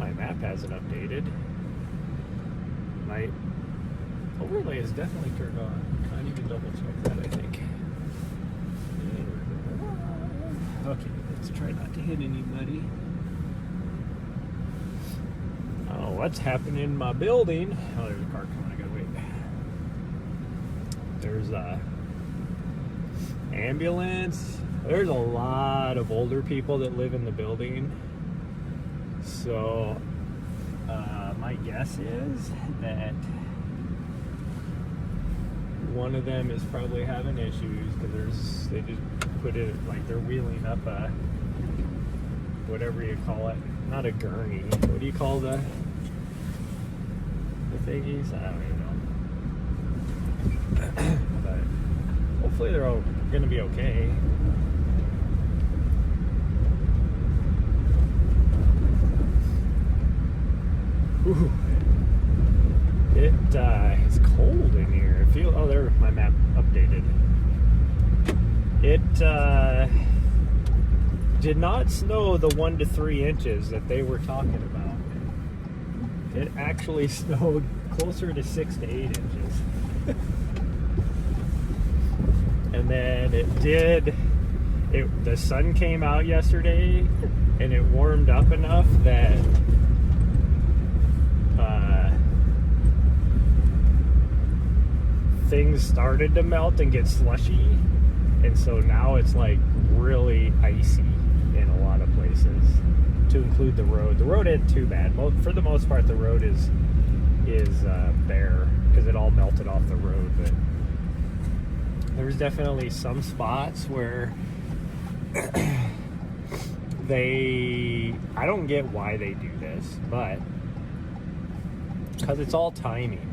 my map hasn't updated. My overlay is definitely turned on. I need to double check that, I think. Okay, let's try not to hit anybody. Oh, what's happening in my building? Oh, there's a car coming. I gotta wait. There's a ambulance. There's a lot of older people that live in the building. So, my guess is that one of them is probably having issues because they just put it like they're wheeling up a, whatever you call it, not a gurney. What do you call the thingies? I don't even know. But hopefully they're all gonna be okay. Ooh. It's cold in here. Oh, there, my map updated. It did not snow the 1 to 3 inches that they were talking about. It actually snowed closer to 6 to 8 inches. And then the sun came out yesterday and it warmed up enough that things started to melt and get slushy, and so now it's like really icy in a lot of places, to include the road. The road isn't too bad. For the most part, the road is bare because it all melted off the road, but there's definitely some spots where I don't get why they do this, but because it's all timing.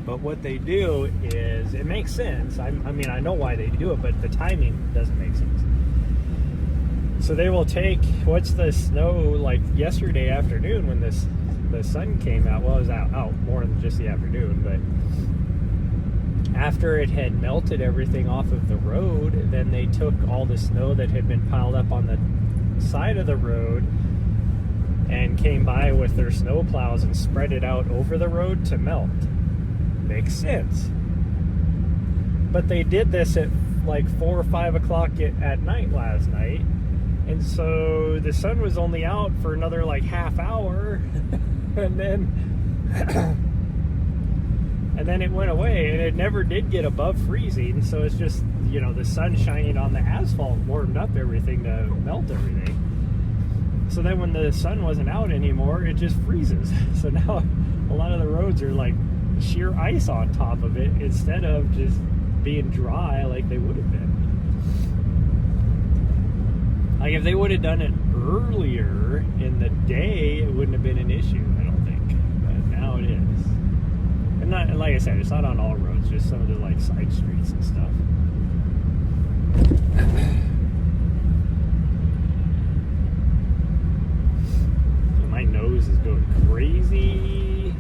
But what they do is, it makes sense. I mean, I know why they do it, but the timing doesn't make sense. So they will take, what's the snow, like yesterday afternoon when the sun came out, well, it was out more than just the afternoon, but after it had melted everything off of the road, then they took all the snow that had been piled up on the side of the road and came by with their snow plows and spread it out over the road to melt. Makes sense. But they did this at like 4 or 5 o'clock at night last night, and so the sun was only out for another like half hour and then it went away, and it never did get above freezing. So it's just, you know, the sun shining on the asphalt warmed up everything to melt everything. So then when the sun wasn't out anymore, it just freezes. So now a lot of the roads are like sheer ice on top of it instead of just being dry like they would have been. Like if they would have done it earlier in the day, it wouldn't have been an issue, I don't think. But now it is. And not, like I said, it's not on all roads, just some of the like side streets and stuff. My nose is going crazy.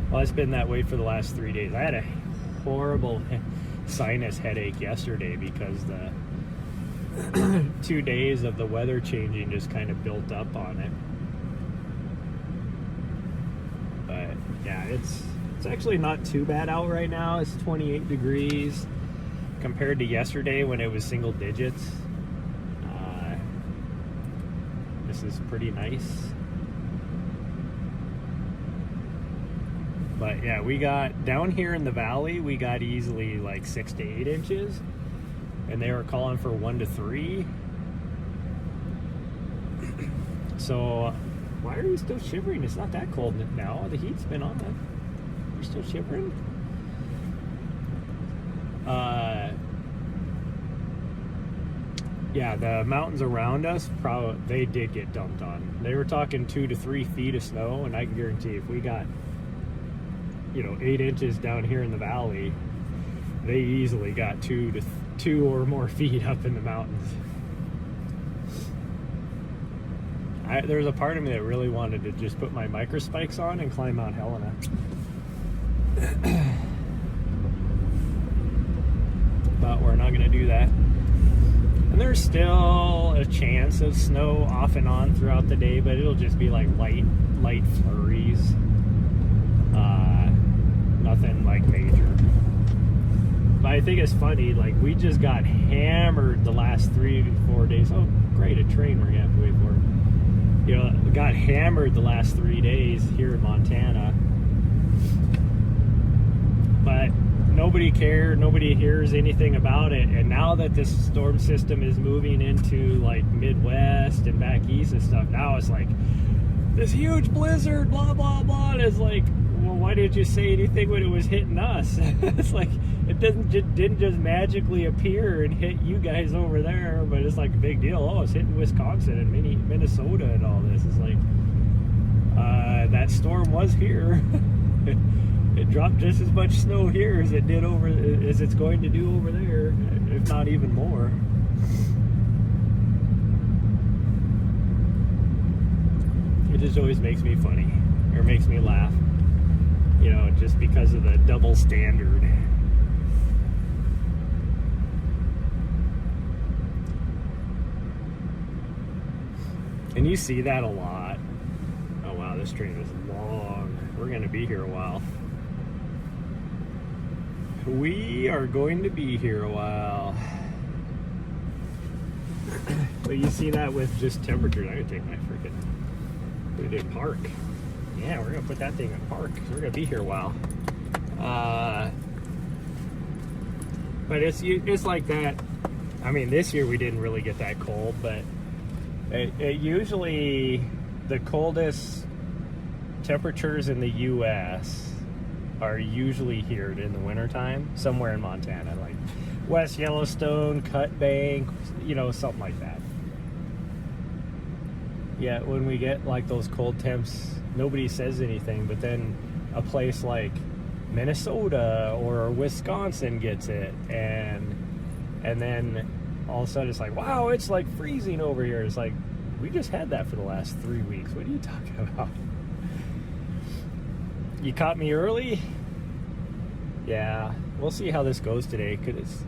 Well, it's been that way for the last 3 days. I had a horrible sinus headache yesterday because the 2 days of the weather changing just kind of built up on it. But yeah, it's actually not too bad out right now. It's 28 degrees compared to yesterday when it was single digits. This is pretty nice. But yeah, we got down here in the valley, we got easily like 6 to 8 inches, and they were calling for 1 to 3. So why are you still shivering? It's not that cold now. The heat's been on. You're still shivering? Yeah, the mountains around us, they did get dumped on. They were talking 2 to 3 feet of snow, and I can guarantee if we got, 8 inches down here in the valley, they easily got 2 or more feet up in the mountains. There was a part of me that really wanted to just put my micro spikes on and climb Mount Helena. But we're not going to do that. And there's still a chance of snow off and on throughout the day, but it'll just be like light flurries. Nothing like major. But I think it's funny, like we just got hammered the last 3 to 4 days. Oh, great, a train we're gonna have to wait for. You know, we got hammered the last 3 days here in Montana. But nobody cared, nobody hears anything about it. And now that this storm system is moving into like Midwest and back east and stuff, now it's like this huge blizzard, blah blah blah. And it's like, well, why didn't you say anything when it was hitting us? It's like it didn't just magically appear and hit you guys over there, but it's like a big deal. Oh, it's hitting Wisconsin and Minnesota and all this. It's like that storm was here. It dropped just as much snow here as it did as it's going to do over there, if not even more. It just always makes me funny, or makes me laugh. You know, just because of the double standard. And you see that a lot. Oh wow, this train is long. We're going to be here a while. We are going to be here a while. But you see that with just temperatures. I'm going to take my freaking... Put it in park. Yeah, we're going to put that thing in park. We're going to be here a while. But it's like that. I mean, this year we didn't really get that cold, but it usually... The coldest temperatures in the U.S. are usually here in the wintertime, somewhere in Montana, like West Yellowstone, Cut Bank, you know, something like that. Yeah, when we get like those cold temps, nobody says anything, but then a place like Minnesota or Wisconsin gets it, and then all of a sudden it's like, wow, it's like freezing over here. It's like, we just had that for the last 3 weeks. What are you talking about? You caught me early? Yeah, we'll see how this goes today, because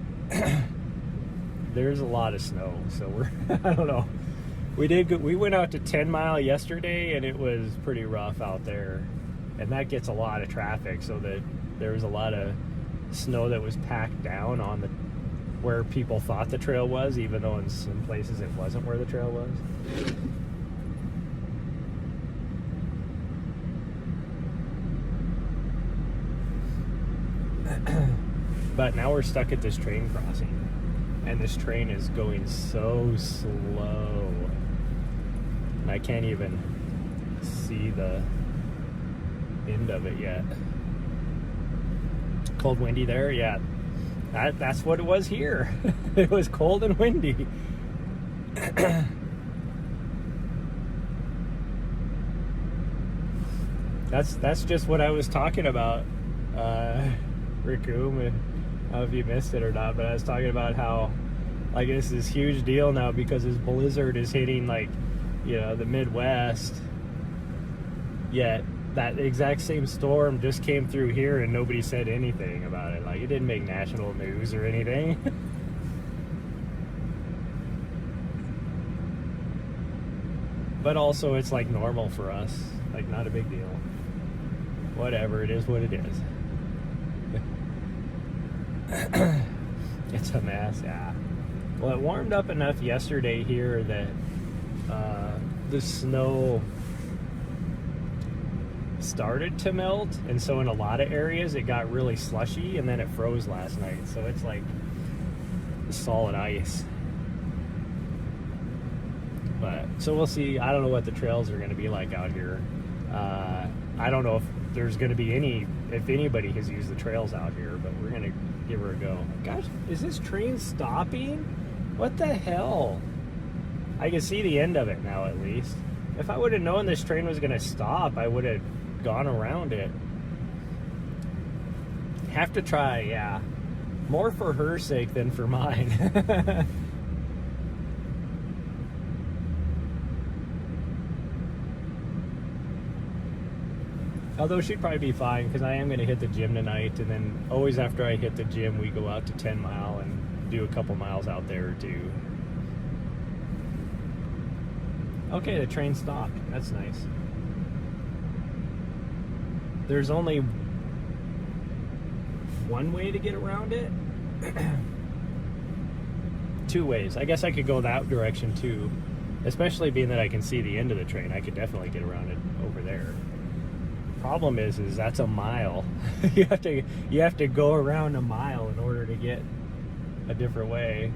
there's a lot of snow, so we're I don't know. We went out to 10 Mile yesterday, and it was pretty rough out there, and that gets a lot of traffic, so that there was a lot of snow that was packed down on the where people thought the trail was, even though in some places it wasn't where the trail was. But now we're stuck at this train crossing, and this train is going so slow, and I can't even see the end of it yet. Cold, windy there, yeah. That's what it was here. It was cold and windy. That's just what I was talking about, Rickoom. I don't know if you missed it or not, but I was talking about how, like, it's this huge deal now because this blizzard is hitting, like, you know, the Midwest. Yet that exact same storm just came through here and nobody said anything about it. Like, it didn't make national news or anything. But also, it's like normal for us. Like, not a big deal. Whatever, it is what it is. It's a mess, yeah. Well, it warmed up enough yesterday here that the snow started to melt, and so in a lot of areas it got really slushy, and then it froze last night, so it's like solid ice. But so we'll see. I don't know what the trails are going to be like out here. I don't know if there's going to be if anybody has used the trails out here, but we're going to give her a go. Gosh, is this train stopping? What the hell? I can see the end of it now, at least. If I would have known this train was going to stop, I would have gone around it. Have to try, yeah. More for her sake than for mine. Although she'd probably be fine, because I am going to hit the gym tonight, and then always after I hit the gym, we go out to 10 Mile and do a couple miles out there too. Okay, the train stopped. That's nice. There's only one way to get around it. Two ways. I guess I could go that direction too. Especially being that I can see the end of the train. I could definitely get around it over there. Problem is that's a mile. you have to go around a mile in order to get a different way.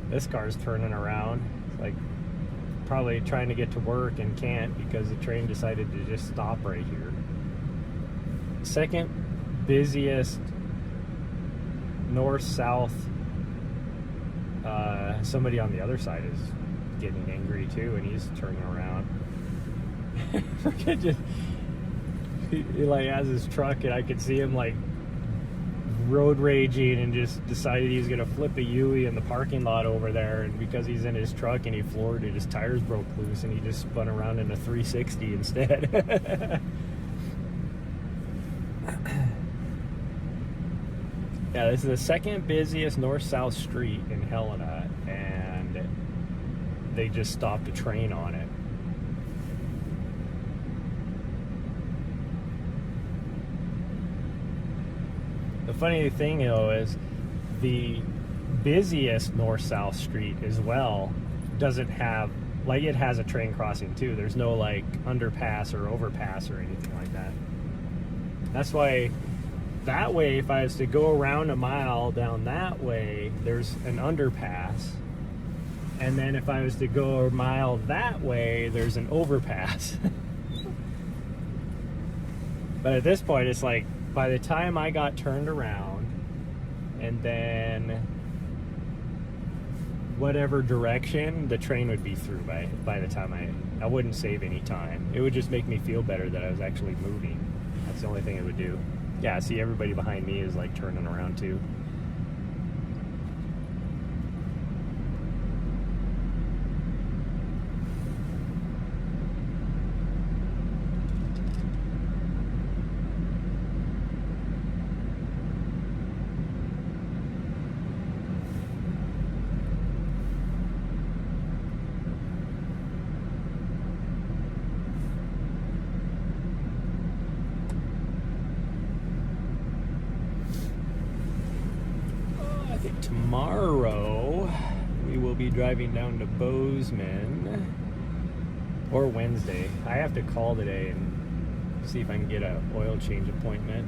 This car's turning around. It's like probably trying to get to work and can't because the train decided to just stop right here. Second busiest north-south. Somebody on the other side is getting angry too, and he's turning around. He like has his truck, and I could see him like road raging and just decided he's gonna flip a Yui in the parking lot over there. And because he's in his truck and he floored it, his tires broke loose, and he just spun around in a 360 instead. Yeah, this is the second busiest north-south street in Helena, and they just stopped a train on it. The funny thing, though, is the busiest north-south street as well doesn't have, like, it has a train crossing too. There's no like underpass or overpass or anything like that. That's why that way, if I was to go around a mile down that way, there's an underpass. And then if I was to go a mile that way, there's an overpass. But at this point, it's like, by the time I got turned around, and then whatever direction, the train would be through by the time I wouldn't save any time. It would just make me feel better that I was actually moving. That's the only thing it would do. Yeah, see, everybody behind me is like turning around too. Tomorrow we will be driving down to Bozeman, or Wednesday. I have to call today and see if I can get an oil change appointment.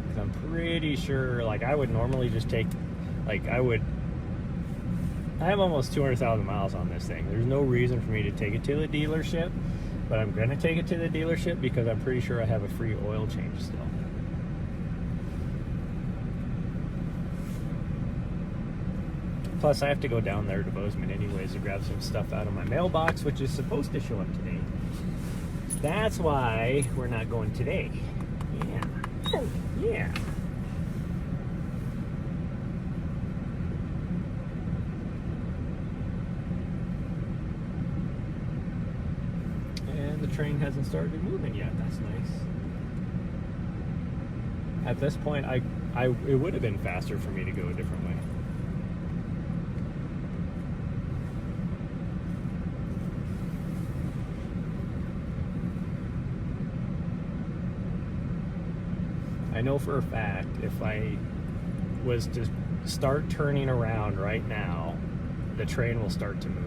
'Cause I'm pretty sure, like, I would normally just take, like, I have almost 200,000 miles on this thing. There's no reason for me to take it to the dealership, but I'm going to take it to the dealership because I'm pretty sure I have a free oil change still. Plus, I have to go down there to Bozeman anyways to grab some stuff out of my mailbox, which is supposed to show up today. That's why we're not going today. Yeah. Yeah. And the train hasn't started moving yet. That's nice. At this point, it would have been faster for me to go a different way. I know for a fact if I was to start turning around right now, the train will start to move.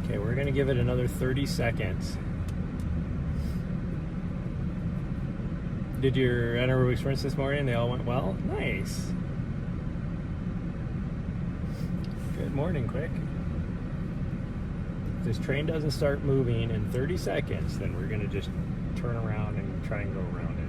Okay, we're going to give it another 30 seconds. did your anaerobic sprints this morning? They all went well? Nice. Good morning, Quick. If this train doesn't start moving in 30 seconds, then we're going to just turn around and try and go around it.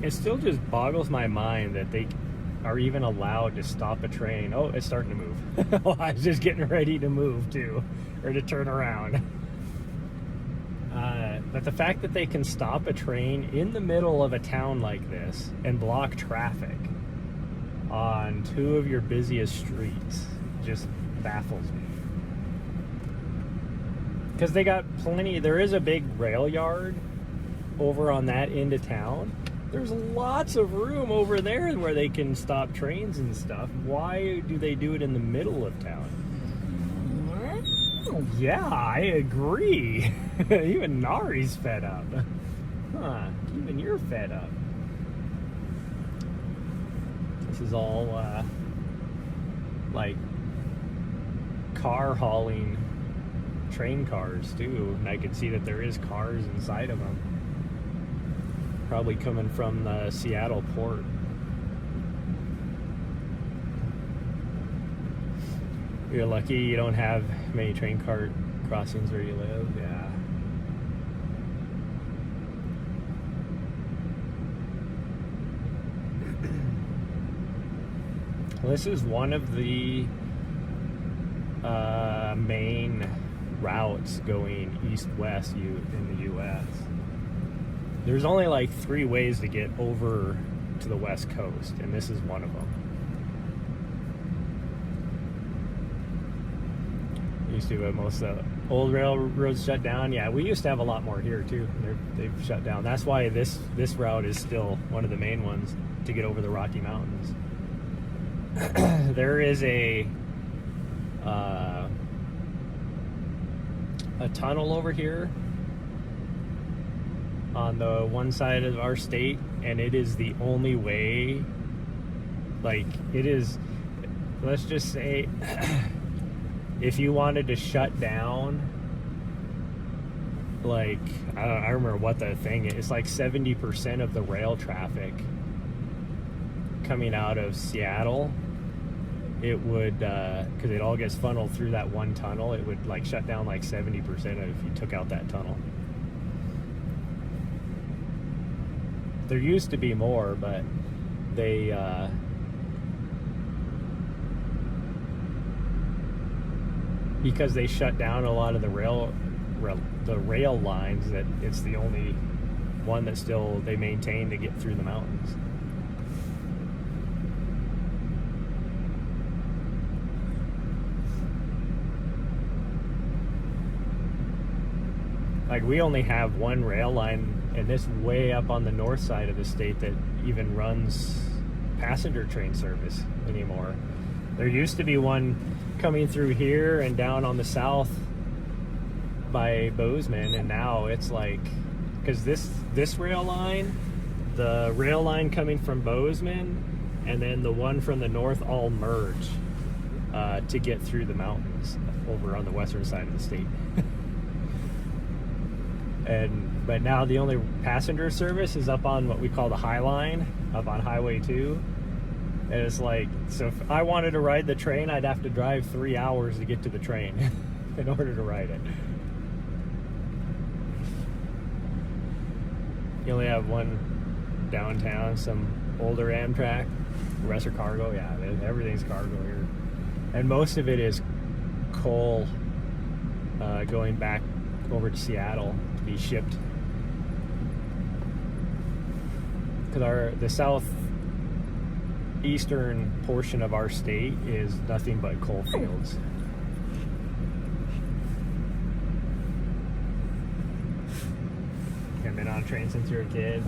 It still just boggles my mind that they are even allowed to stop a train. Oh, it's starting to move. Well, I was just getting ready to move too, or to turn around. But the fact that they can stop a train in the middle of a town like this and block traffic on two of your busiest streets just baffles me. Because they got plenty, there is a big rail yard over on that end of town. There's lots of room over there where they can stop trains and stuff. Why do they do it in the middle of town? Yeah, I agree. Even Nahri's fed up. Huh, even you're fed up. This is all like car hauling train cars too. And I can see that there is cars inside of them. Probably coming from the Seattle port. You're lucky you don't have many train car crossings where you live. Yeah. Well, this is one of the main routes going east-west in the U.S. There's only like 3 ways to get over to the West Coast, and this is one of them. Used to have most of the old railroads shut down. Yeah, we used to have a lot more here too. They've shut down. That's why this route is still one of the main ones to get over the Rocky Mountains. There is a tunnel over here on the one side of our state, and it is the only way. Like, it is, let's just say, if you wanted to shut down, like, I remember what the thing is. It's like 70% of the rail traffic coming out of Seattle, it would, because it all gets funneled through that one tunnel, it would like shut down like 70% if you took out that tunnel. There used to be more, but they because they shut down a lot of the rail lines, that it's the only one that still they maintain to get through the mountains. Like, we only have one rail line, and this way up on the north side of the state that even runs passenger train service anymore. There used to be one coming through here and down on the south by Bozeman, and now it's like, because this rail line, the rail line coming from Bozeman, and then the one from the north all merge to get through the mountains over on the western side of the state. But now the only passenger service is up on what we call the High Line, up on Highway 2. And it's like, so if I wanted to ride the train, I'd have to drive 3 hours to get to the train in order to ride it. You only have one downtown, some older Amtrak. The rest are cargo. Yeah, everything's cargo here. And most of it is coal going back over to Seattle to be shipped. Because the southeastern portion of our state is nothing but coal fields. You've been on a train since you were a kid?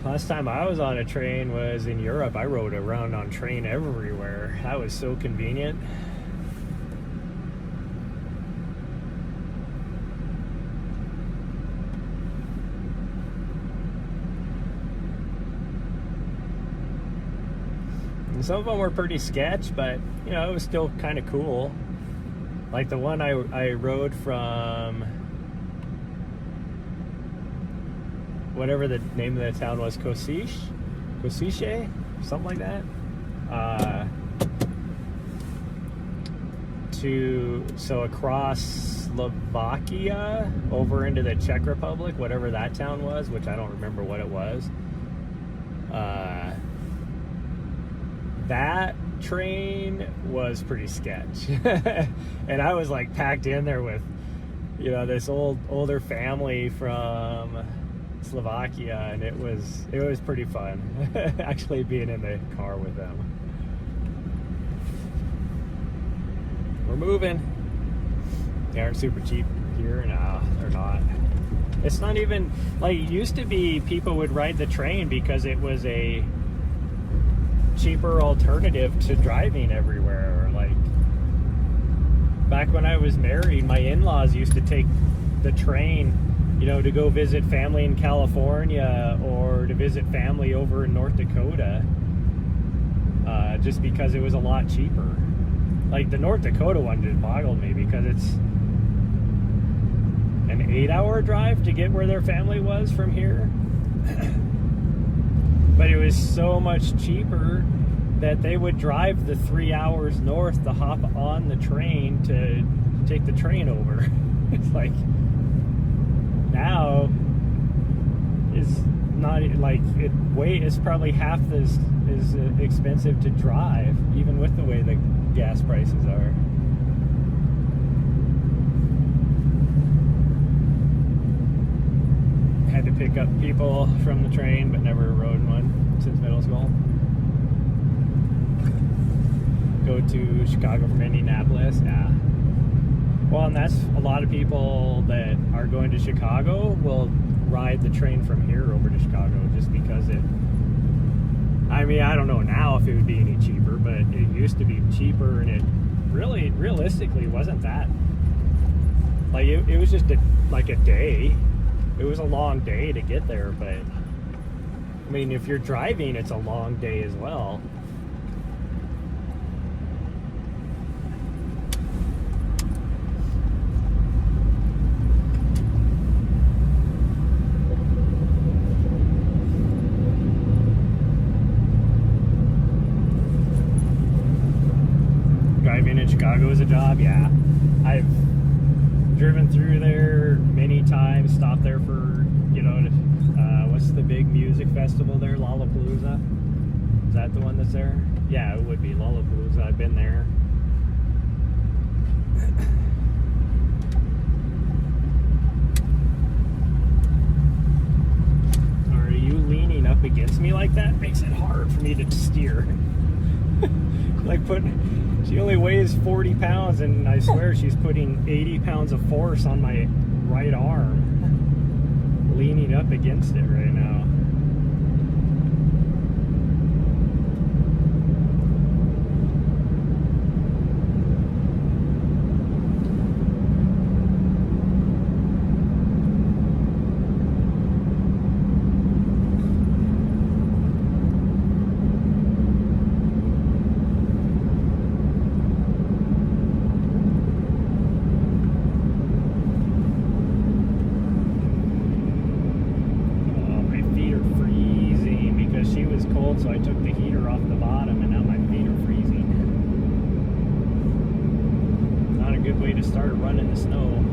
Last time I was on a train was in Europe. I rode around on train everywhere. That was so convenient. And some of them were pretty sketch, but you know, it was still kind of cool. Like the one I rode from whatever the name of the town was, Kosice, something like that. So across Slovakia over into the Czech Republic, whatever that town was, which I don't remember what it was. That train was pretty sketch. And I was like packed in there with, you know, this older family from Slovakia, and it was pretty fun actually being in the car with them. We're moving. They aren't super cheap here. No, they're not. It's not even like it used to be. People would ride the train because it was a cheaper alternative to driving everywhere. Like back when I was married, my in-laws used to take the train, you know, to go visit family in California or to visit family over in North Dakota, just because it was a lot cheaper. Like the North Dakota one just boggled me because it's an 8-hour drive to get where their family was from here. But it was so much cheaper that they would drive the 3 hours north to hop on the train to take the train over. It's like now it's not like it's probably half as expensive to drive, even with the way the gas prices are. Had to pick up people from the train, but never rode one since middle school. Go to Chicago from Indianapolis, yeah. Well, and that's a lot of people that are going to Chicago will ride the train from here over to Chicago just because it. I mean, I don't know now if it would be any cheaper, but it used to be cheaper, and it really, realistically, wasn't that. Like it was just like a day. It was a long day to get there, but I mean, if you're driving, it's a long day as well. Driving in Chicago is a job, yeah. I've driven through there many times, stopped there for, you know, what's the big music festival there, Lollapalooza? Is that the one that's there? Yeah, it would be Lollapalooza. I've been there. Are you leaning up against me like that? Makes it hard for me to steer. Like she only weighs 40 pounds, and I swear she's putting 80 pounds of force on my right arm, leaning up against it right now. So I took the heater off the bottom, and now my feet are freezing. Not a good way to start a run in the snow.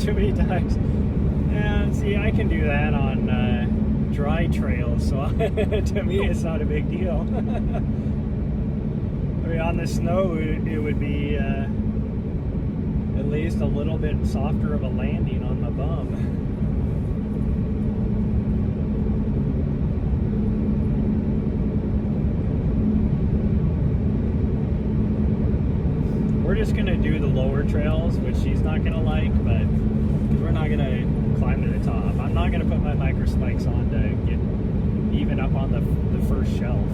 Too many times. And see, I can do that on dry trails, so to me it's not a big deal. I mean, on the snow it would be at least a little bit softer of a landing on my bum. We're just gonna do the lower trails, which she's not gonna like, but because we're not gonna climb to the top. I'm not gonna put my micro spikes on to get even up on the first shelf,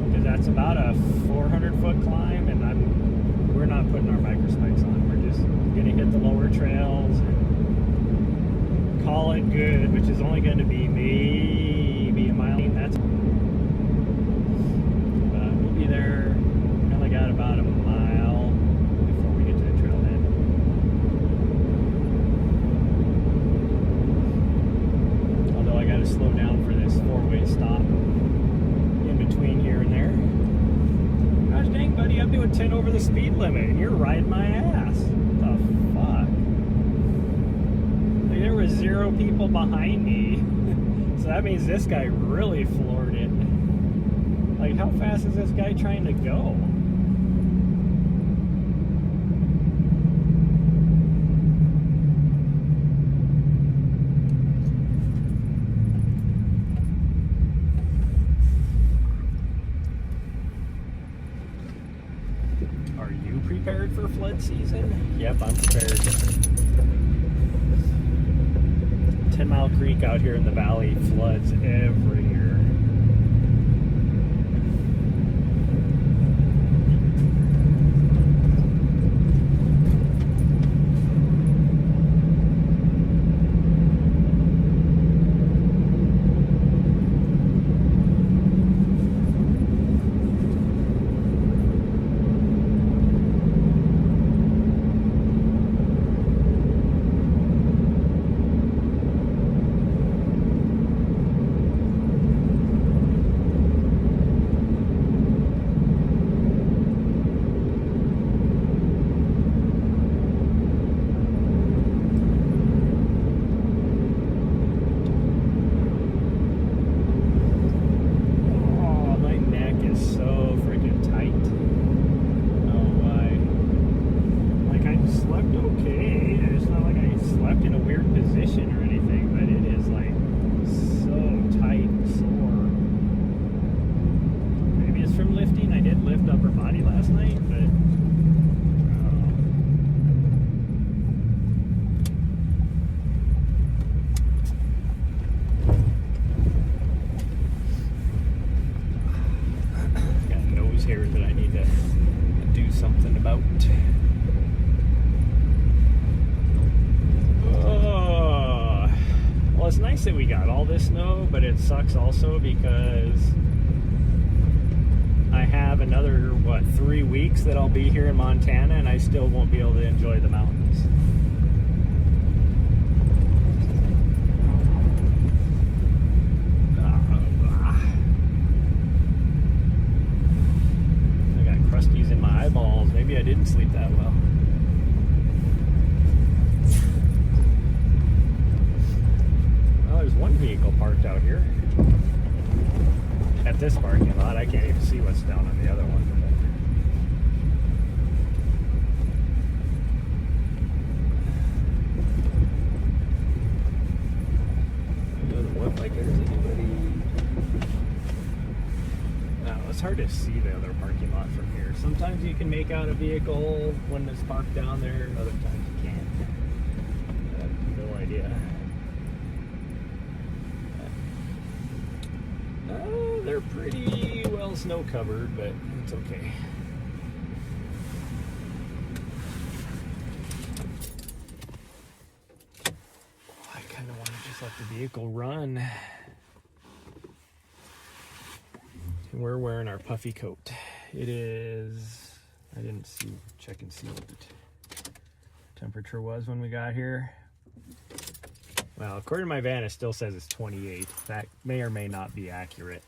because that's about a 400-foot climb, and we're not putting our micro spikes on. We're just gonna hit the lower trails and call it good, which is only going to be maybe a mile. That's we'll be there. We only got about a mile before we get to the trailhead. Although I got to slow down for this 4-way stop in between here and there. Gosh dang, buddy, I'm doing 10 over the speed limit, and you're riding my ass. What the fuck? Like, there were 0 people behind me. So that means this guy really floored it. Like, how fast is this guy trying to go? Are you prepared for flood season? Yep, I'm prepared. 10 Mile Creek out here in the valley floods every year. That I need to do something about. Oh, well, it's nice that we got all this snow, but it sucks also because I have another, 3 weeks that I'll be here in Montana, and I still won't be able to enjoy the mountains. Crusties in my eyeballs. Maybe I didn't sleep that well. Well, there's one vehicle parked out here. At this parking lot, I can't even see what's down on the other one. Doesn't look like there's anybody. It's hard to see the other parking lot from here. Sometimes you can make out a vehicle when it's parked down there, and other times you can't. I have no idea. They're pretty well snow covered, but it's okay. I kind of want to just let the vehicle run. We're wearing our puffy coat. It is, I didn't check and see what the temperature was when we got here. Well, according to my van, it still says it's 28. That may or may not be accurate.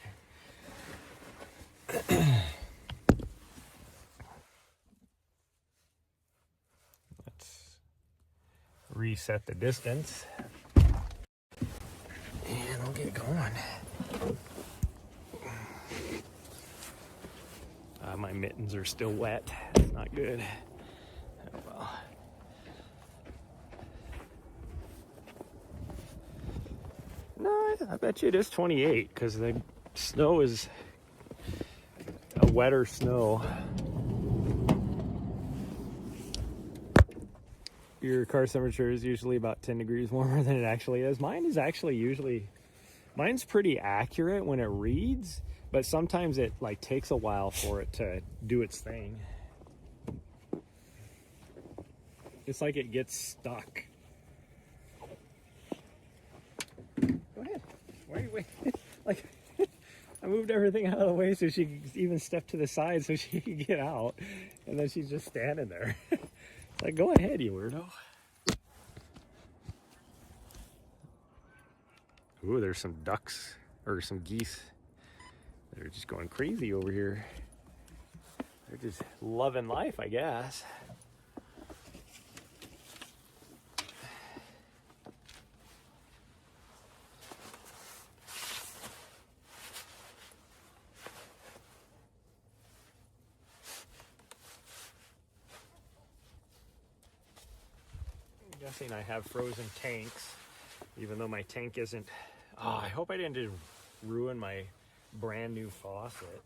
Let's reset the distance. And I'll get going. going. My mittens are still wet. That's not good. Oh, well. No, I bet you it is 28 because the snow is a wetter snow. Your car temperature is usually about 10 degrees warmer than it actually is. Mine is actually usually, mine's pretty accurate when it reads, but sometimes it like takes a while for it to do its thing. It's like it gets stuck. Go ahead. Why are you waiting? Like, I moved everything out of the way so she could even step to the side so she could get out. And then she's just standing there. It's like, go ahead, you weirdo. Ooh, there's some ducks, or some geese. They're just going crazy over here. They're just loving life, I guess. I'm guessing I have frozen tanks, even though my tank isn't. Oh, I hope I didn't just ruin my brand new faucet.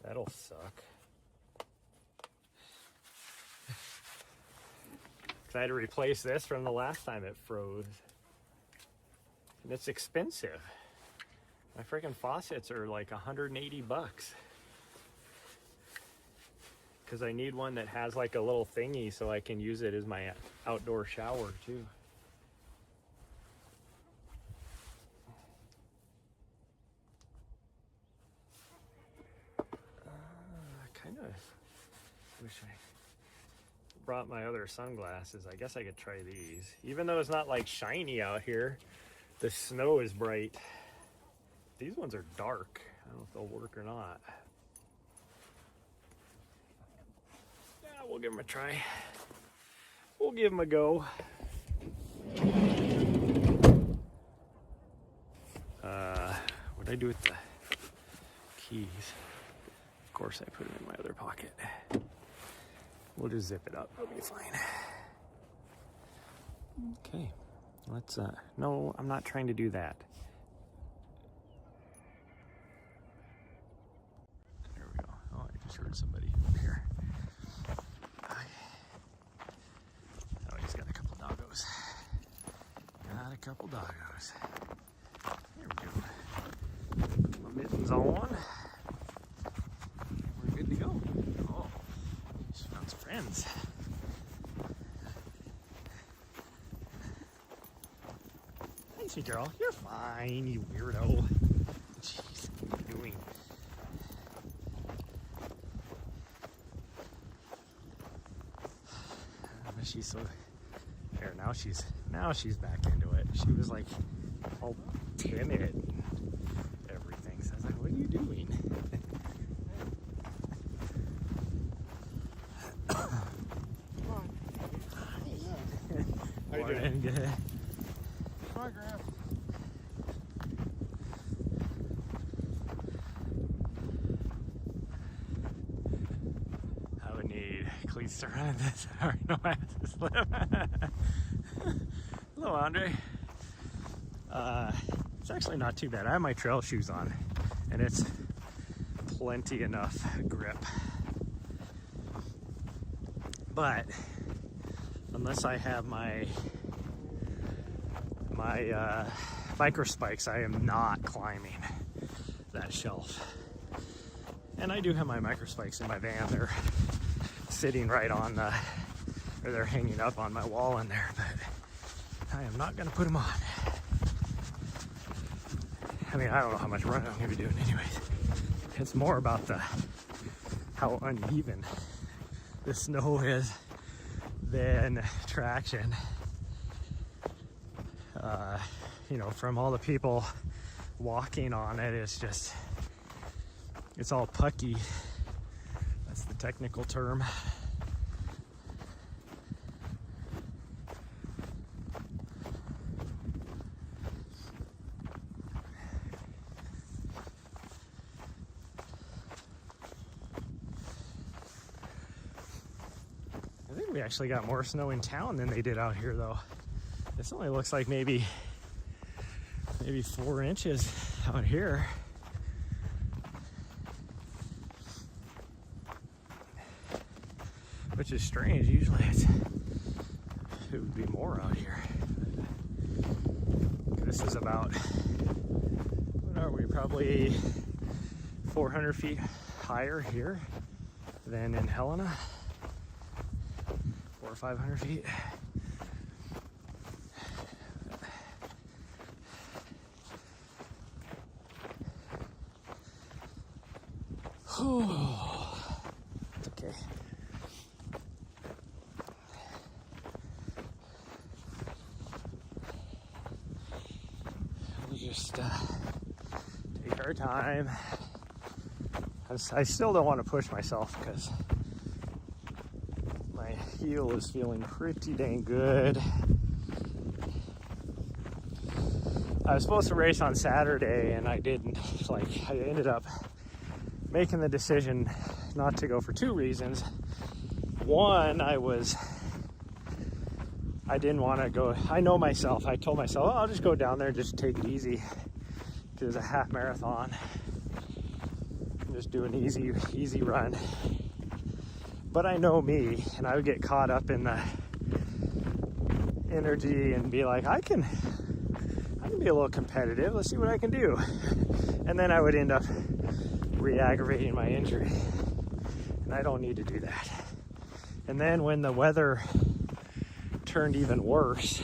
That'll suck. Because I had to replace this from the last time it froze. And it's expensive. My freaking faucets are like 180 bucks. Because I need one that has like a little thingy so I can use it as my outdoor shower too. I kind of wish I brought my other sunglasses. I guess I could try these. Even though it's not like shiny out here, the snow is bright. These ones are dark. I don't know if they'll work or not. Yeah, we'll give them a try. We'll give them a go. What'd I do with the keys? Of course I put them in my other pocket. We'll just zip it up, it'll be fine. Okay, let's, no, I'm not trying to do that. There we go. Oh, I just heard somebody over here. Oh, he's got a couple doggos. Got a couple doggos. There we go. Put my mittens on. We're good to go. Oh, she found some friends. Hey, sweet girl. You're fine, you weirdo. Jeez, what are you doing? She's so there now. She's back into it. She was like all timid and everything. So I was like, "What are you doing?" Come on. How you doing? Good. Hi, Graham. I would need cleats to run this. I already know I have to slip. Hello, Andre. It's actually not too bad. I have my trail shoes on, and it's plenty enough grip. But unless I have my micro spikes, I am not climbing that shelf. And I do have my micro spikes in my van. They're sitting right on the, or they're hanging up on my wall in there, but I am not going to put them on. I mean, I don't know how much running I'm going to be doing anyways. It's more about how uneven the snow is than traction. You know, from all the people walking on it, it's all pucky. That's the technical term. think we actually got more snow in town than they did out here, though. This only looks like maybe 4 inches out here. Which is strange. Usually it would be more out here. This is about, what are we, probably 400 feet higher here than in Helena. 400 or 500 feet. It's okay. We'll just take our time. I still don't want to push myself because my heel is feeling pretty dang good. I was supposed to race on Saturday and I didn't. I ended up making the decision not to go for 2 reasons. One, I didn't want to go. I know myself. I told myself, oh, I'll just go down there and just take it easy. It was a half marathon. Just do an easy run. But I know me, and I would get caught up in the energy and be like, I can be a little competitive. Let's see what I can do. And then I would end up re-aggravating my injury. And I don't need to do that. And then when the weather turned even worse,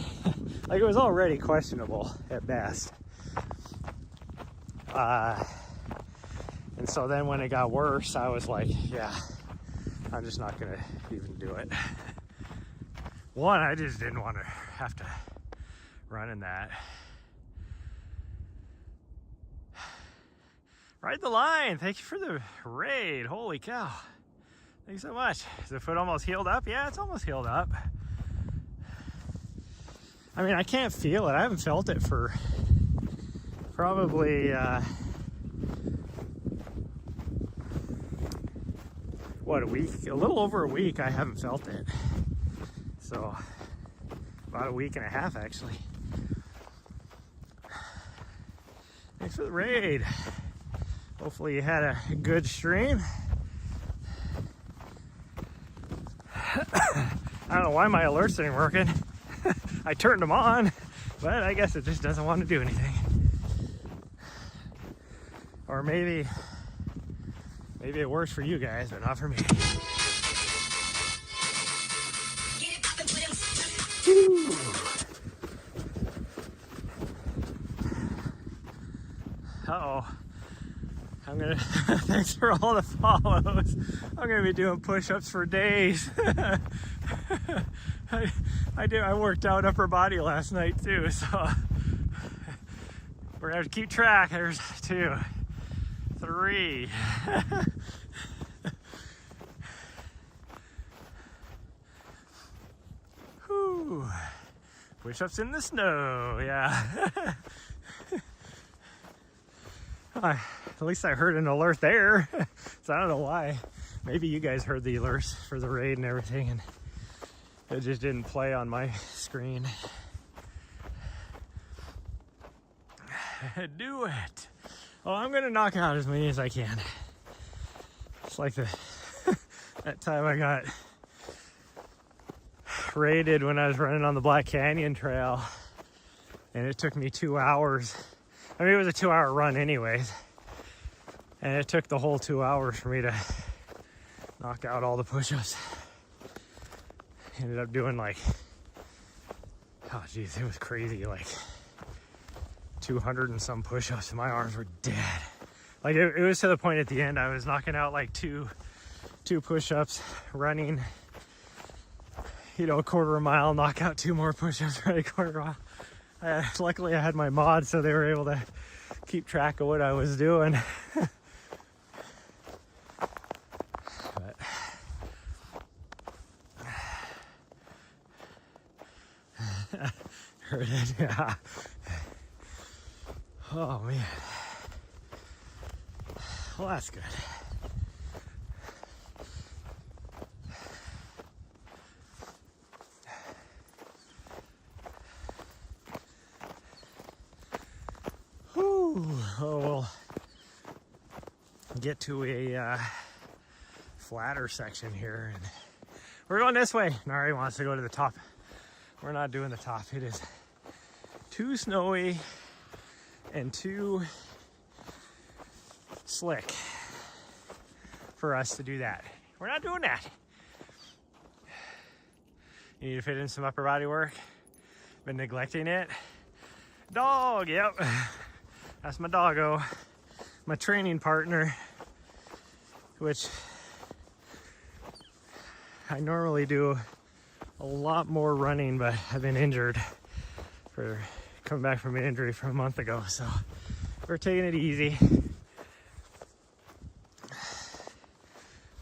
like it was already questionable at best. And so then when it got worse, I was like, yeah, I'm just not gonna even do it. One, I just didn't want to have to run in that. Ride the line. Thank you for the raid. Holy cow. Thanks so much. Is the foot almost healed up? Yeah, it's almost healed up. I mean, I can't feel it. I haven't felt it for probably, a week? A little over a week I haven't felt it. So, about a week and a half actually. Thanks for the raid. Hopefully you had a good stream. I don't know why my alerts ain't working. I turned them on, but I guess it just doesn't want to do anything. Or maybe it works for you guys, but not for me. Uh-oh. Thanks for all the follows. I'm gonna be doing push-ups for days. I worked out upper body last night too, so we're gonna have to keep track. There's 2, 3. Whew. Push-ups in the snow, yeah. At least I heard an alert there. So I don't know why. Maybe you guys heard the alerts for the raid and everything, and it just didn't play on my screen. Do it. Oh, I'm gonna knock out as many as I can. It's like that time I got raided when I was running on the Black Canyon Trail, and it took me 2 hours. I mean, it was a 2-hour run anyways, and it took the whole 2 hours for me to knock out all the push-ups. Ended up doing like, oh geez, it was crazy, like 200 and some push-ups, and my arms were dead. Like it was to the point at the end I was knocking out like two push-ups, running, a quarter of a mile, knock out 2 more push-ups, run a quarter of a mile. Luckily I had my mod, so they were able to keep track of what I was doing. But heard it, yeah. Oh man. Well, that's good. get to a flatter section here, and we're going this way. Nahri wants to go to the top. We're not doing the top. It is too snowy and too slick for us to do that. We're not doing that. You need to fit in some upper body work. Been neglecting it. Dog, yep. That's my doggo. My training partner, which I normally do a lot more running, but I've been injured for coming back from an injury from a month ago. So we're taking it easy.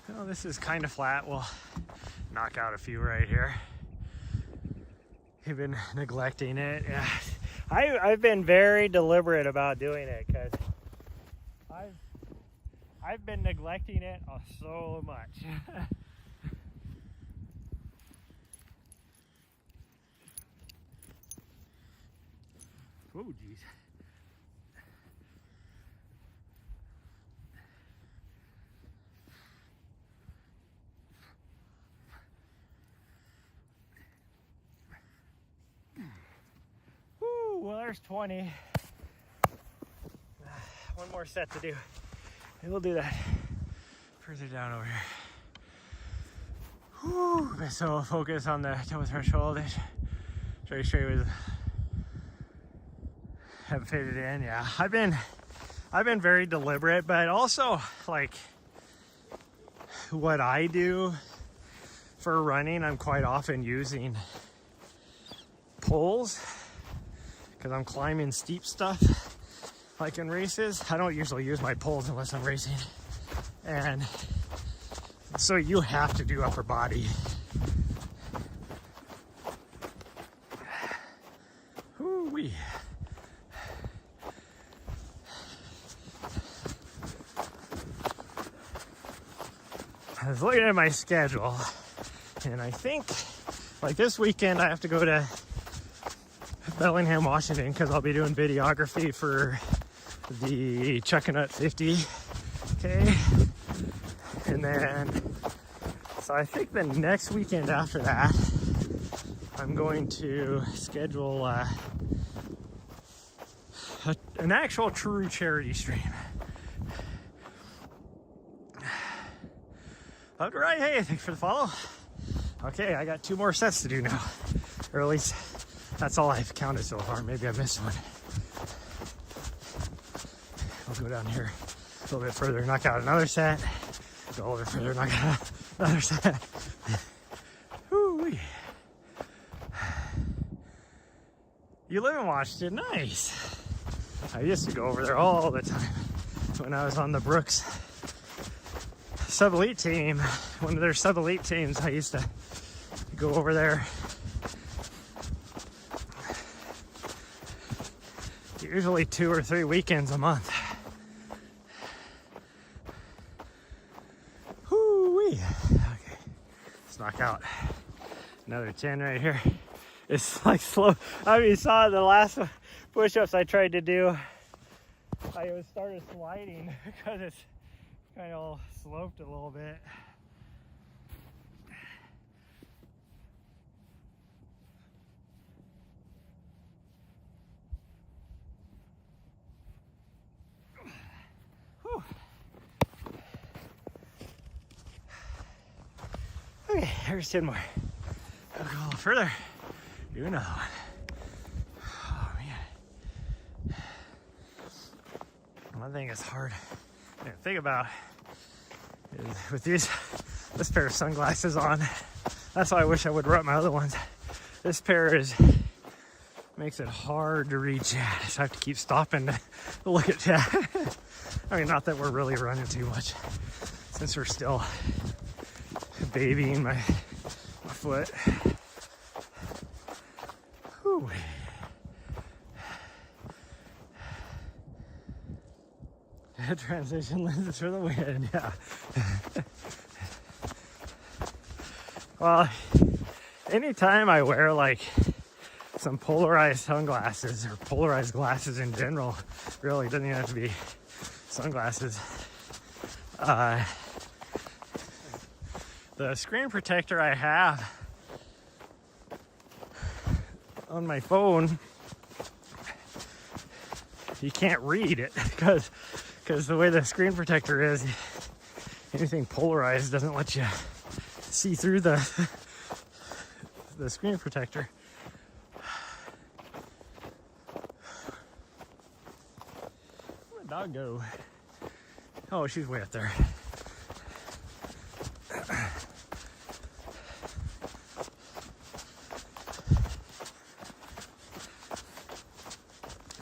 Well, this is kind of flat. We'll knock out a few right here. You've been neglecting it. Yeah. I've been very deliberate about doing it because I've been neglecting it so much. Oh, geez. Woo, well, there's 20. One more set to do. And we'll do that further down over here. Whew, been so focused on the toe threshold. Very straight with haven't faded in. Yeah, I've been very deliberate, but also like what I do for running, I'm quite often using poles because I'm climbing steep stuff like in races. I don't usually use my poles unless I'm racing, and so you have to do upper body. Woo-wee. I was looking at my schedule, and I think like this weekend I have to go to Bellingham, Washington, because I'll be doing videography for the Chuckanut 50K. And then, so I think the next weekend after that, I'm going to schedule an actual true charity stream. All right, hey, thanks for the follow. Okay, I got 2 more sets to do now. Or at least that's all I've counted so far. Maybe I missed one. I'll go down here a little bit further, knock out another set. Go a little bit further, knock out another set. Woo-wee. You live in Washington, nice. I used to go over there all the time when I was on the Brooks sub-elite team. One of their sub-elite teams, I used to go over there. Usually 2 or 3 weekends a month. Whoo-wee. Okay, let's knock out another 10 right here. It's like slow. I mean, you saw the last push-ups I tried to do. I started sliding because it's kind of sloped a little bit. Whew. Okay, here's 10 more. I'll go a little further. Do another one. Oh man. One thing is hard to think about is with this pair of sunglasses on. That's why I wish I would rub my other ones. This pair makes it hard to reach at, so I have to keep stopping to look at that. I mean, not that we're really running too much, since we're still babying my foot. Whew. Transition lenses for the win, yeah. Well, anytime I wear like some polarized sunglasses or polarized glasses in general, really doesn't even have to be sunglasses. The screen protector I have on my phone, you can't read it because the way the screen protector is, anything polarized doesn't let you see through the screen protector. Where'd my dog go? Oh, she's way up there.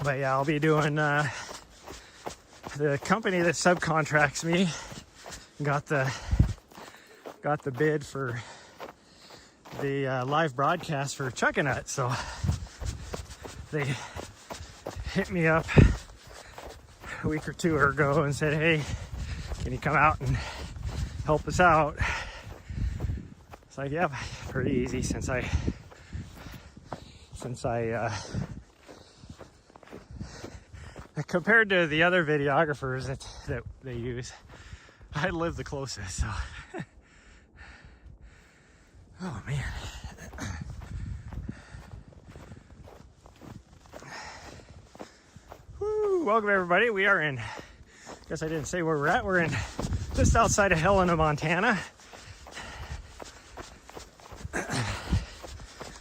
But yeah, I'll be doing the company that subcontracts me got the bid for the live broadcast for Chuckanut, so they hit me up a week or two ago and said, hey, can you come out and help us out? It's like, yeah, pretty easy since I compared to the other videographers that they use, I live the closest, so. Oh man. Woo, welcome everybody. We are in, guess I didn't say where we're at. We're in just outside of Helena, Montana.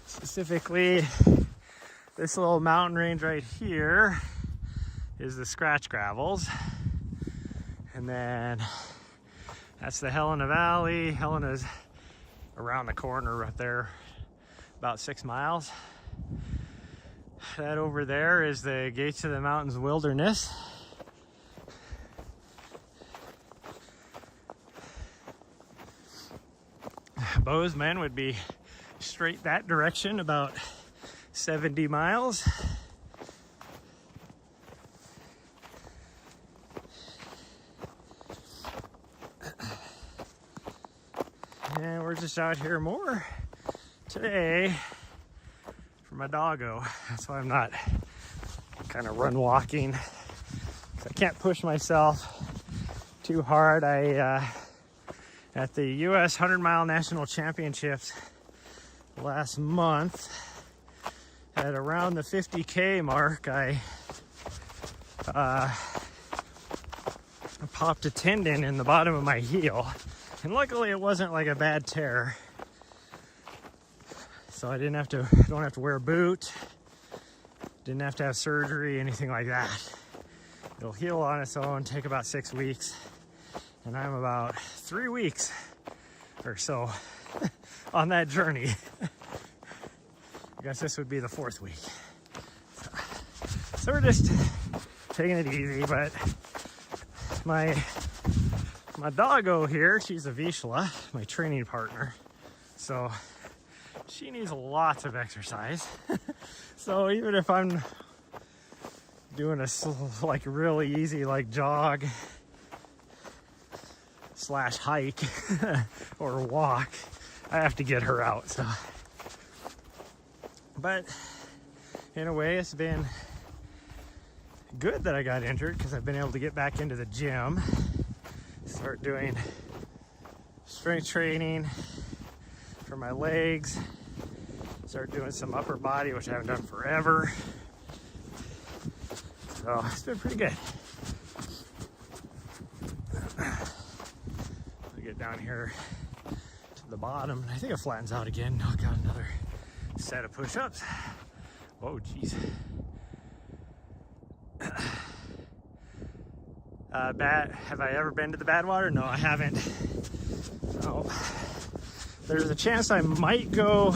Specifically, this little mountain range right here is the Scratch Gravels. And then that's the Helena Valley. Helena's around the corner right there, about 6 miles. That over there is the Gates of the Mountains Wilderness. Bozeman would be straight that direction, about 70 miles. And we're just out here more today for my doggo. That's why I'm not kind of run walking. I can't push myself too hard. At the US 100-mile national championships last month, at around the 50K mark, I popped a tendon in the bottom of my heel. And luckily it wasn't like a bad tear. So I don't have to wear a boot. Didn't have to have surgery, anything like that. It'll heal on its own, take about 6 weeks. And I'm about 3 weeks or so on that journey. I guess this would be the 4th week. So we're just taking it easy, but my doggo here, she's a Vizsla, my training partner. So she needs lots of exercise. So even if I'm doing a like really easy like jog / hike or walk, I have to get her out. So, but in a way it's been good that I got injured because I've been able to get back into the gym, start doing strength training for my legs, start doing some upper body, which I haven't done forever. So it's been pretty good. We get down here to the bottom, and I think it flattens out again. Knock out another set of push-ups. Oh, geez. Have I ever been to the Badwater? No, I haven't. Oh, there's a chance I might go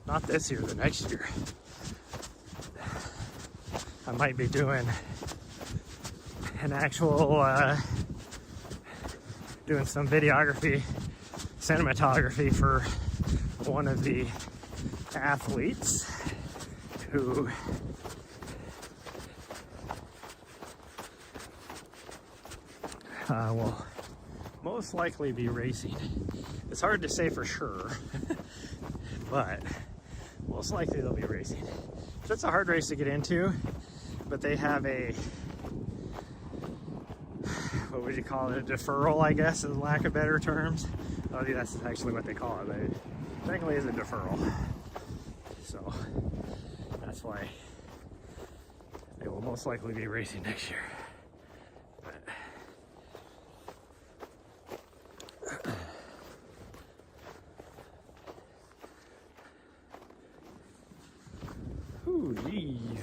not this year, the next year. I might be doing an actual doing some videography, cinematography for one of the athletes who will most likely be racing. It's hard to say for sure, but most likely they'll be racing. So it's a hard race to get into, but they have a, what would you call it, a deferral, I guess, in lack of better terms. I think that's actually what they call it, but it technically is a deferral. So that's why they will most likely be racing next year. Ooh, geez.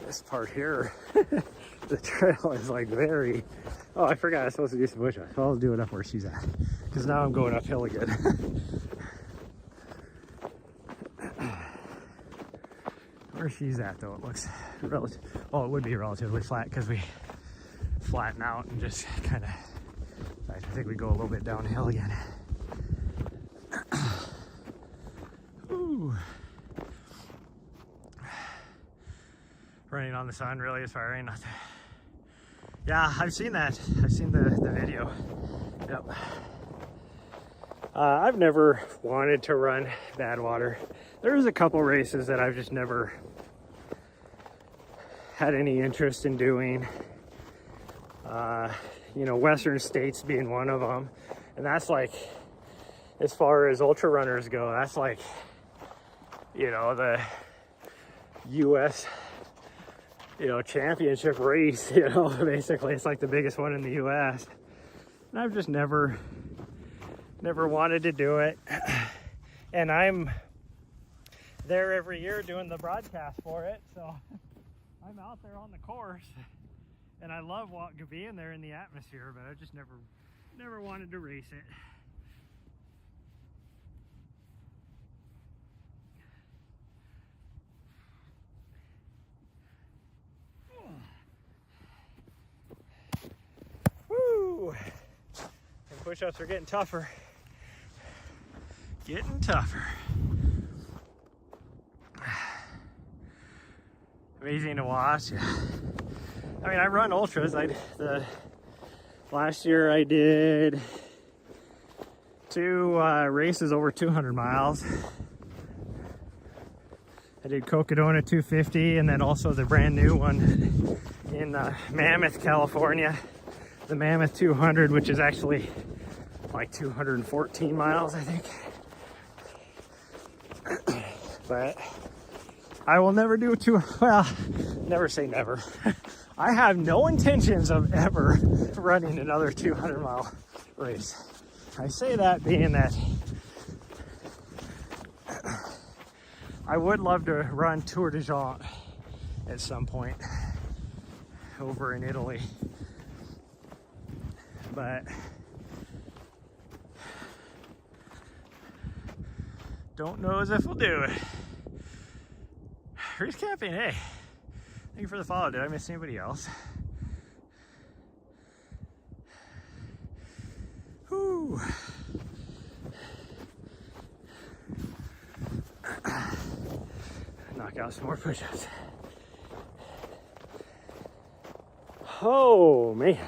This part here, the trail is like very, oh, I forgot I was supposed to do some push-ups. I'll do it up where she's at, because now I'm going uphill again. Where she's at though, it looks relative, well, it would be relatively flat because we flatten out and just kind of, I think we go a little bit downhill again. Ooh. Running on the sun really is firing. Yeah, I've seen that. I've seen the video. Yep. I've never wanted to run Badwater. There's a couple races that I've just never had any interest in doing. You know, Western States being one of them. And that's like, as far as ultra runners go, that's like, you know, the US, you know, championship race, you know, basically it's like the biggest one in the US. And I've just never wanted to do it. And I'm there every year doing the broadcast for it, so I'm out there on the course, and I love being there in the atmosphere, but I just never wanted to race it. Woo! And push-ups are getting tougher. Getting tougher. Amazing to watch. I mean, I run ultras. Last year I did 2 races over 200 miles. I did Cocodona 250, and then also the brand new one in Mammoth, California. The Mammoth 200, which is actually like 214 miles, I think. But I will never do well, never say never. I have no intentions of ever running another 200-mile race. I say that being that I would love to run Tour de Jean at some point over in Italy. But don't know as if we'll do it. Who's camping? Hey, thank you for the follow. Did I miss anybody else? Whew. Knock out some more push-ups. Oh man.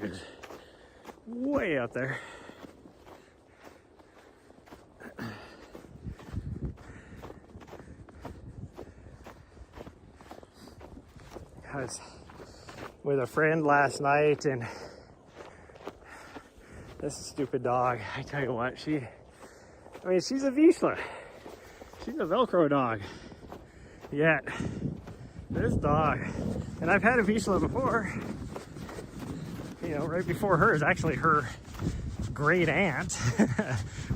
Is way out there. I was with a friend last night, and this stupid dog, I tell you what, she's a Vizsla. She's a Velcro dog. Yet, this dog, and I've had a Vizsla before. You know, right before her is actually her great aunt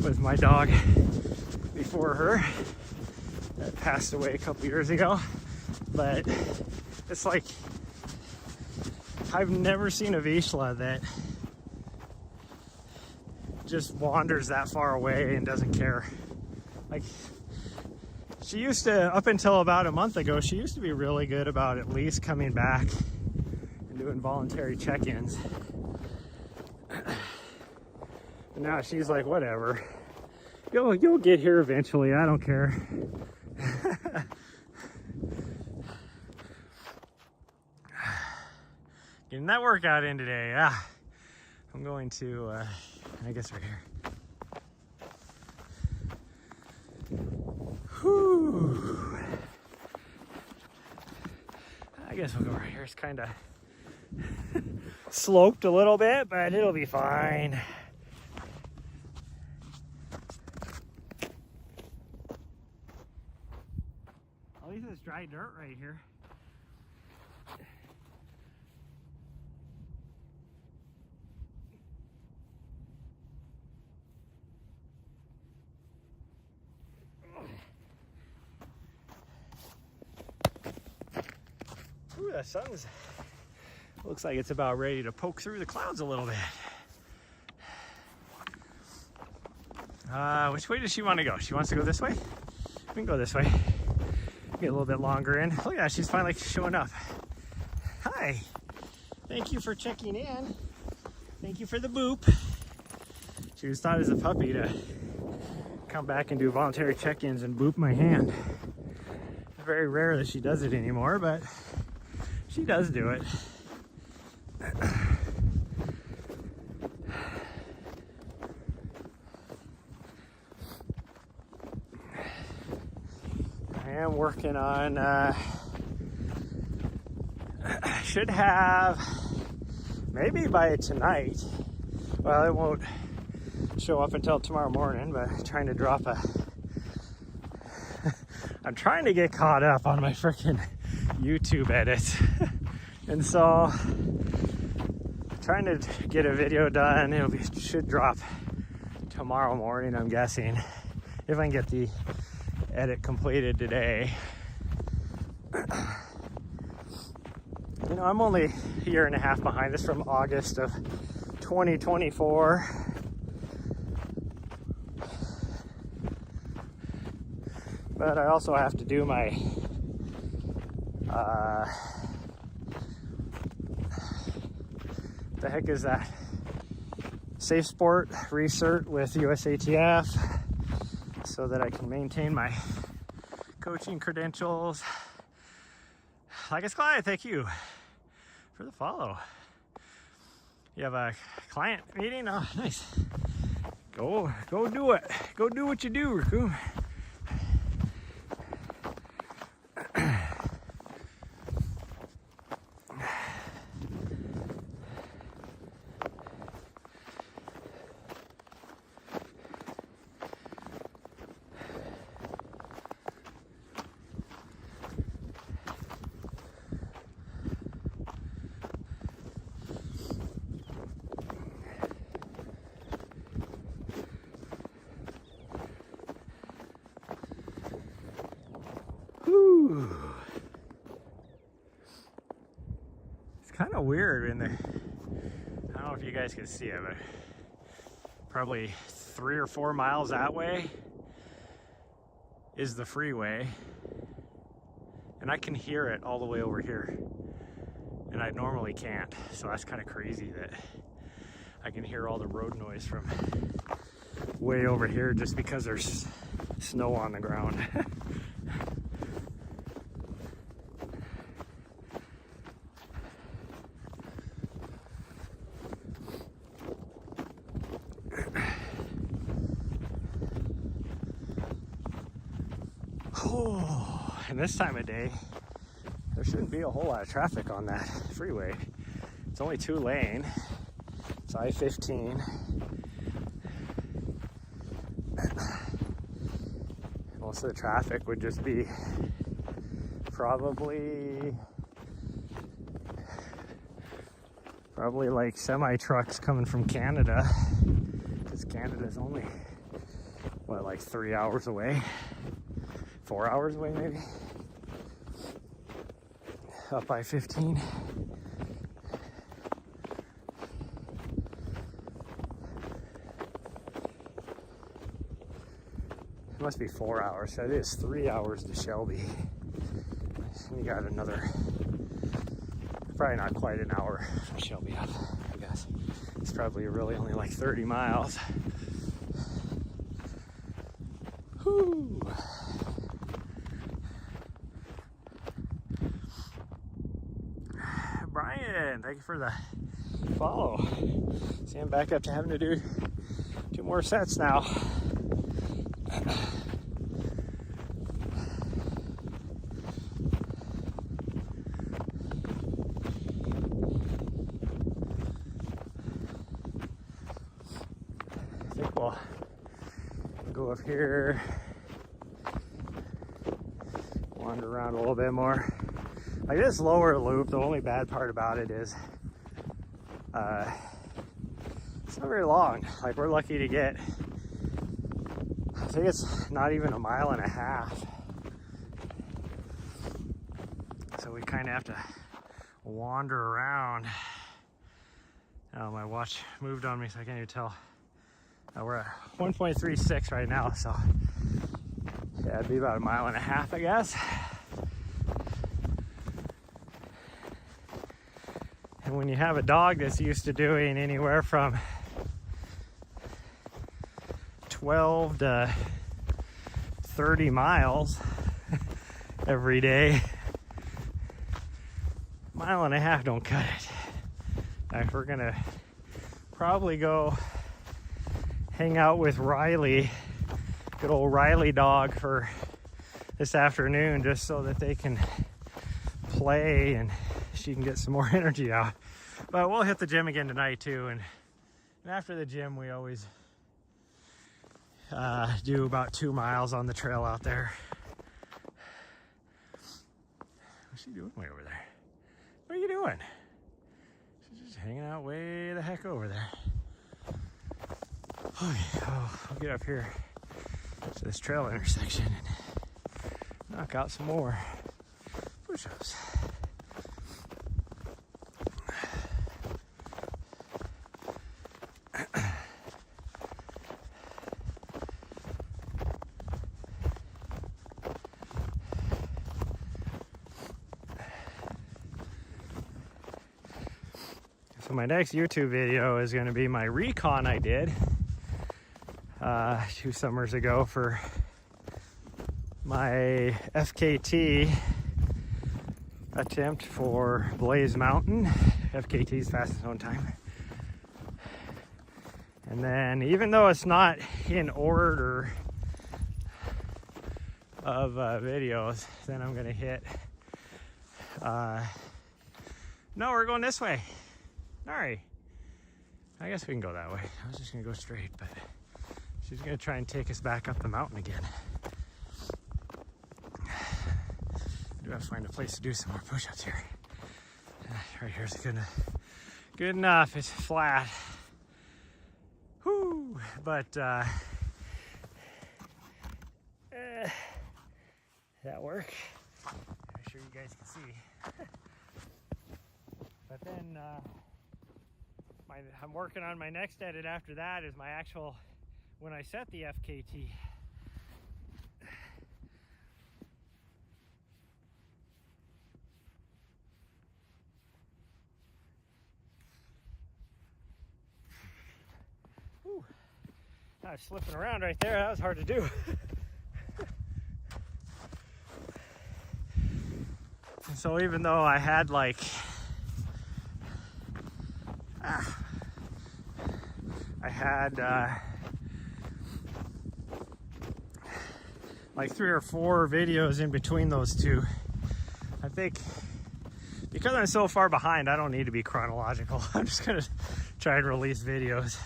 was my dog before her that passed away a couple years ago. But it's like, I've never seen a Vizsla that just wanders that far away and doesn't care. Like, she used to, up until about a month ago, she used to be really good about at least coming back doing voluntary check-ins. And now she's like, whatever. You'll get here eventually. I don't care. that workout in today. Yeah. I'm going to, I guess right here. Whew. I guess we'll go right here. It's kind of sloped a little bit, but it'll be fine. At least it's dry dirt right here. Ooh, the sun's looks like it's about ready to poke through the clouds a little bit. Which way does she want to go? She wants to go this way? We can go this way. Get a little bit longer in. Look at that, she's finally showing up. Hi. Thank you for checking in. Thank you for the boop. She was taught as a puppy to come back and do voluntary check-ins and boop my hand. It's very rare that she does it anymore, but she does do it. I am working on, should have, maybe by tonight, well, it won't show up until tomorrow morning, but I'm trying to drop I'm trying to get caught up on my freaking YouTube edits. And so, trying to get a video done. Should drop tomorrow morning, I'm guessing, if I can get the edit completed today. You know, I'm only a year and a half behind. This from August of 2024. But I also have to do my the heck is that? Safe Sport Recert with USATF so that I can maintain my coaching credentials. Like it's Clyde, thank you for the follow. You have a client meeting? Oh, nice. Go do it. Go do what you do, Raccoon. It's kind of weird in the, I don't know if you guys can see it, but probably 3 or 4 miles that way is the freeway, and I can hear it all the way over here, and I normally can't. So that's kind of crazy that I can hear all the road noise from way over here just because there's snow on the ground. Oh, and this time of day, there shouldn't be a whole lot of traffic on that freeway. It's only 2 lane. It's I-15. Most of the traffic would just be probably like semi trucks coming from Canada, because Canada's only, what, like 3 hours away? 4 hours away, maybe? Up I-15. It must be 4 hours, so it is 3 hours to Shelby. You got another, probably not quite an hour from Shelby up, I guess. It's probably really only like 30 miles. Whew. Brian, Thank you for the follow. See, I'm back up to having to do 2 more sets now. I think we'll go up here, wander around a little bit more. Like this lower loop, the only bad part about it is it's not very long. Like we're lucky to get, I think it's not even 1.5 miles. So we kind of have to wander around. Oh, my watch moved on me, so I can't even tell. We're at 1.36 right now, so yeah, it'd be about 1.5 miles, I guess. And when you have a dog that's used to doing anywhere from 12 to 30 miles every day, 1.5 miles don't cut it. In fact, we're gonna probably go hang out with Riley, good old Riley dog, for this afternoon, just so that they can play and she can get some more energy out. But we'll hit the gym again tonight too, and after the gym we always do about 2 miles on the trail out there. What's she doing way over there? What are you doing? She's just hanging out way the heck over there. Okay, I'll get up here to this trail intersection and knock out some more push-ups. So my next YouTube video is going to be my recon I did 2 summers ago for my FKT attempt for Blaze Mountain, FKT's fastest known time. And then, even though it's not in order of videos, then I'm gonna hit no, we're going this way. Nahri. I guess we can go that way. I was just gonna go straight, but she's gonna try and take us back up the mountain again. I do have to find a place to do some more push-ups here. Right here's good enough. It's flat. Whoo! But that work? I'm sure you guys can see. But then I'm working on my next edit after that is my actual, when I set the FKT. Whew. I was slipping around right there. That was hard to do. So even though I had like like 3 or 4 videos in between those two, I think because I'm so far behind, I don't need to be chronological. I'm just gonna try and release videos.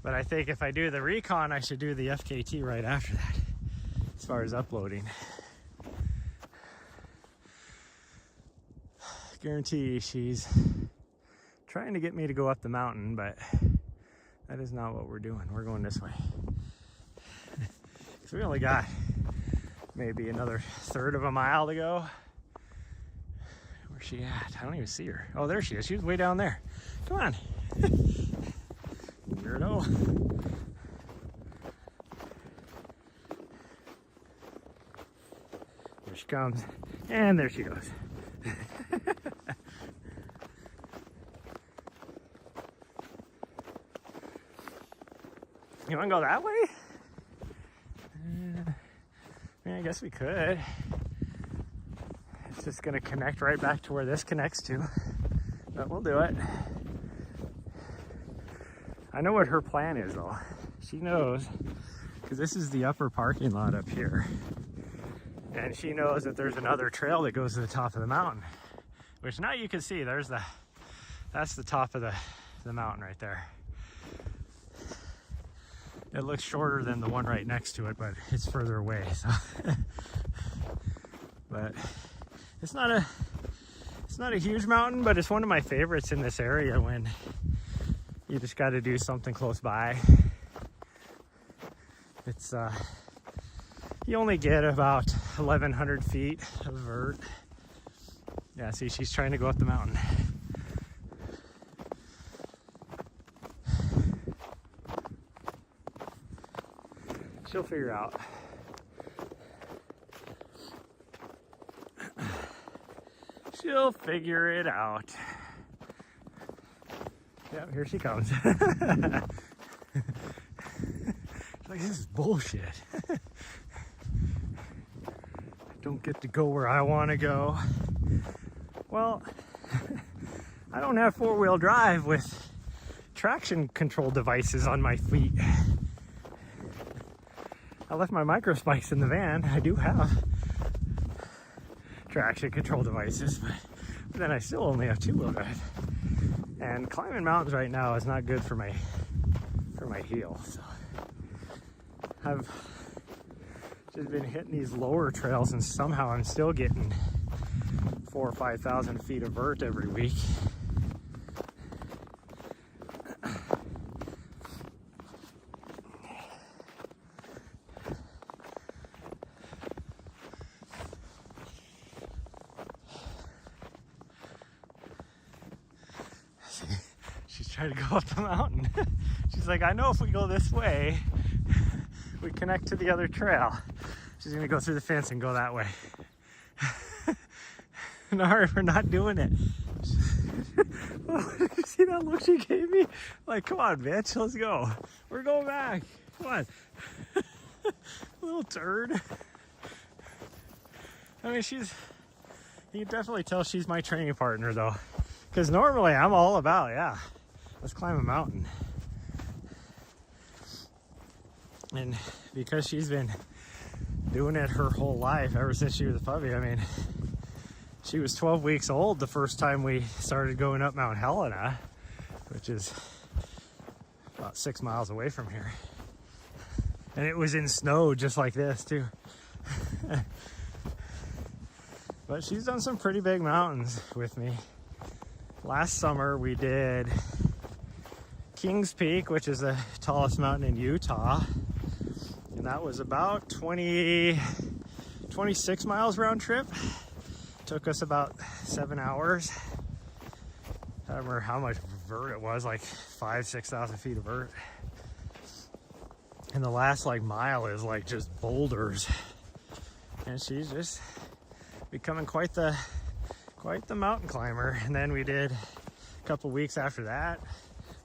But I think if I do the recon, I should do the FKT right after that, as far as uploading. Guarantee she's trying to get me to go up the mountain, but that is not what we're doing. We're going this way. So we only got maybe another 1/3 of a mile to go. Where's she at? I don't even see her. Oh, there she is. She was way down there. Come on. Weirdo. There she comes. And there she goes. You want to go that way? I guess we could. It's just going to connect right back to where this connects to. But we'll do it. I know what her plan is though. She knows, because this is the upper parking lot up here. And she knows that there's another trail that goes to the top of the mountain. Which now you can see, that's the top of the mountain right there. It looks shorter than the one right next to it, but it's further away, so. But it's not a huge mountain, but it's one of my favorites in this area when you just got to do something close by. It's you only get about 1,100 feet of vert. Yeah, see, she's trying to go up the mountain. She'll figure out. She'll figure it out. Yep, here she comes. She's like, this is bullshit. I don't get to go where I want to go. Well, I don't have four-wheel drive with traction control devices on my feet. I left my micro spikes in the van. I do have traction control devices, but then I still only have two-wheel drive. And climbing mountains right now is not good for my heel. So I've just been hitting these lower trails, and somehow I'm still getting 4,000 or 5,000 feet of vert every week. She's trying to go up the mountain. She's like, I know if we go this way, we connect to the other trail. She's gonna go through the fence and go that way. Nahri, we're not doing it. Did you see that look she gave me? Like, come on, bitch, let's go. We're going back. Come on. Little turd. I mean, you can definitely tell she's my training partner though. Because normally I'm all about, yeah, let's climb a mountain. And because she's been doing it her whole life, ever since she was a puppy, I mean, she was 12 weeks old the first time we started going up Mount Helena, which is about 6 miles away from here. And it was in snow just like this too. But she's done some pretty big mountains with me. Last summer we did Kings Peak, which is the tallest mountain in Utah. And that was about 26 miles round trip. Took us about 7 hours. I don't remember how much vert it was, like 5,000-6,000 feet of vert. And the last like mile is like just boulders. And she's just becoming quite the mountain climber. And then we did a couple weeks after that,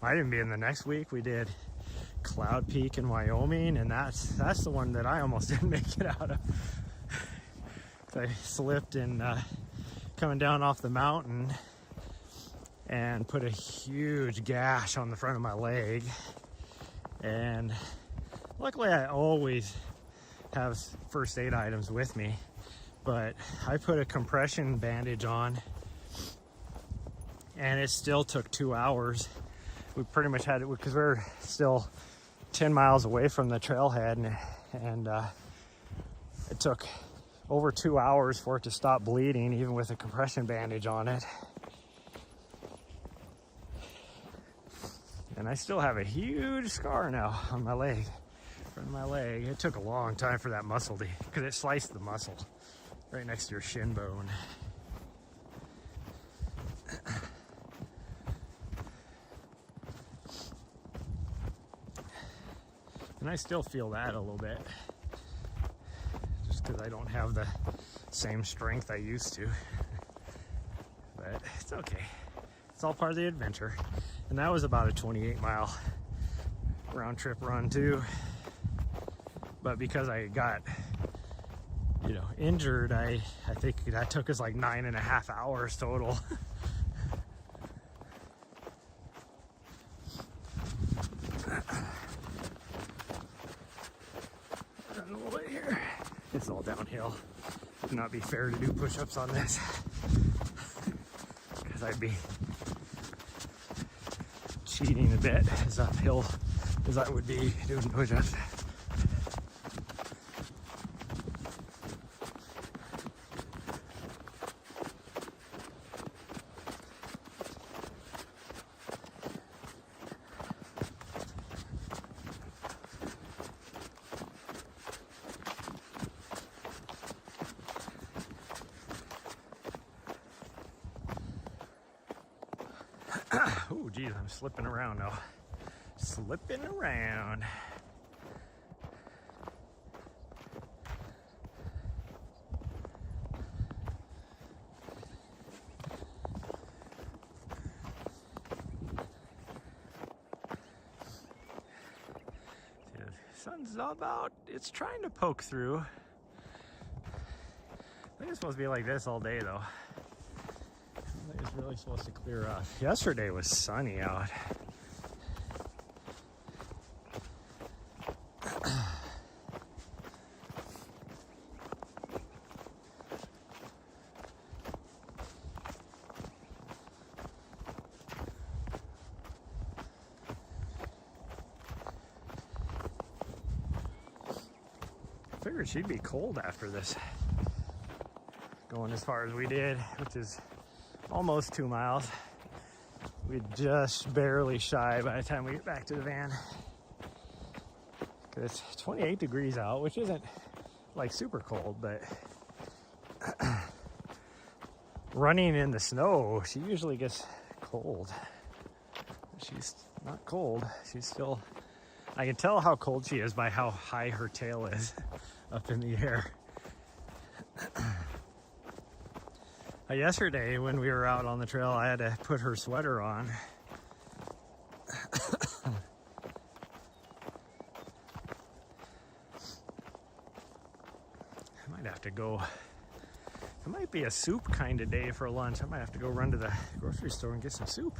might even be in the next week, we did Cloud Peak in Wyoming, and that's the one that I almost didn't make it out of. I slipped in coming down off the mountain and put a huge gash on the front of my leg. And luckily I always have first aid items with me, but I put a compression bandage on and it still took 2 hours. We pretty much had it because we were still 10 miles away from the trailhead, and it took over 2 hours for it to stop bleeding, even with a compression bandage on it. And I still have a huge scar now on my leg, front of my leg. It took a long time for that muscle to, because it sliced the muscle right next to your shin bone. And I still feel that a little bit, just because I don't have the same strength I used to. But it's okay. It's all part of the adventure. And that was about a 28-mile round trip run too. But because I got, injured, I think that took us like 9.5 hours total. all downhill. Would not be fair to do push-ups on this because I'd be cheating a bit as uphill as I would be doing push-ups. Oh, geez, I'm slipping around now. Slipping around. The sun's about, it's trying to poke through. I think it's supposed to be like this all day, though. I think it's really supposed to clear up. Yesterday was sunny out. I figured she'd be cold after this. Going as far as we did, which is almost 2 miles. We'd just barely shy by the time we get back to the van. It's 28 degrees out, which isn't like super cold, but running in the snow, she usually gets cold. She's not cold. She's still, I can tell how cold she is by how high her tail is up in the air. Yesterday when we were out on the trail, I had to put her sweater on. I might have to go, it might be a soup kind of day for lunch. I might have to go run to the grocery store and get some soup.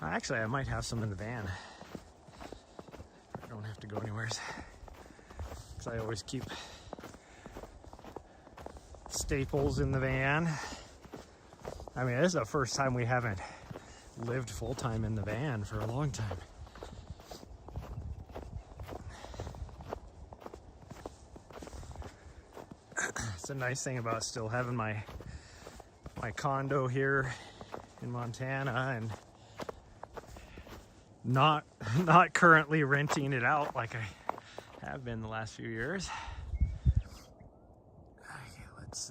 Actually, I might have some in the van. I don't have to go anywhere. I always keep staples in the van. I mean, this is the first time we haven't lived full-time in the van for a long time. It's a nice thing about still having my condo here in Montana and not currently renting it out like I have been the last few years. Okay, let's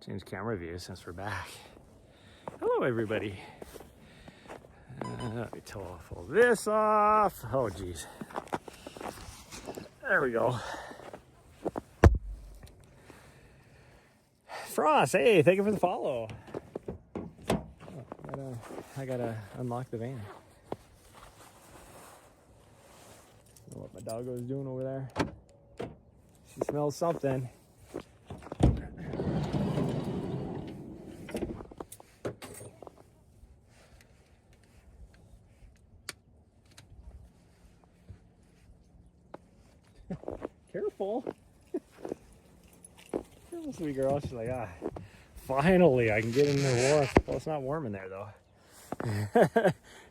change camera view since we're back. Hello, everybody. Let me pull this off. Oh, geez. There we go. Frost, hey, thank you for the follow. Oh, I gotta unlock the van. What my doggo's doing over there. She smells something. Careful. Careful, sweet girl. She's like, finally I can get in the warm. Well, it's not warm in there though.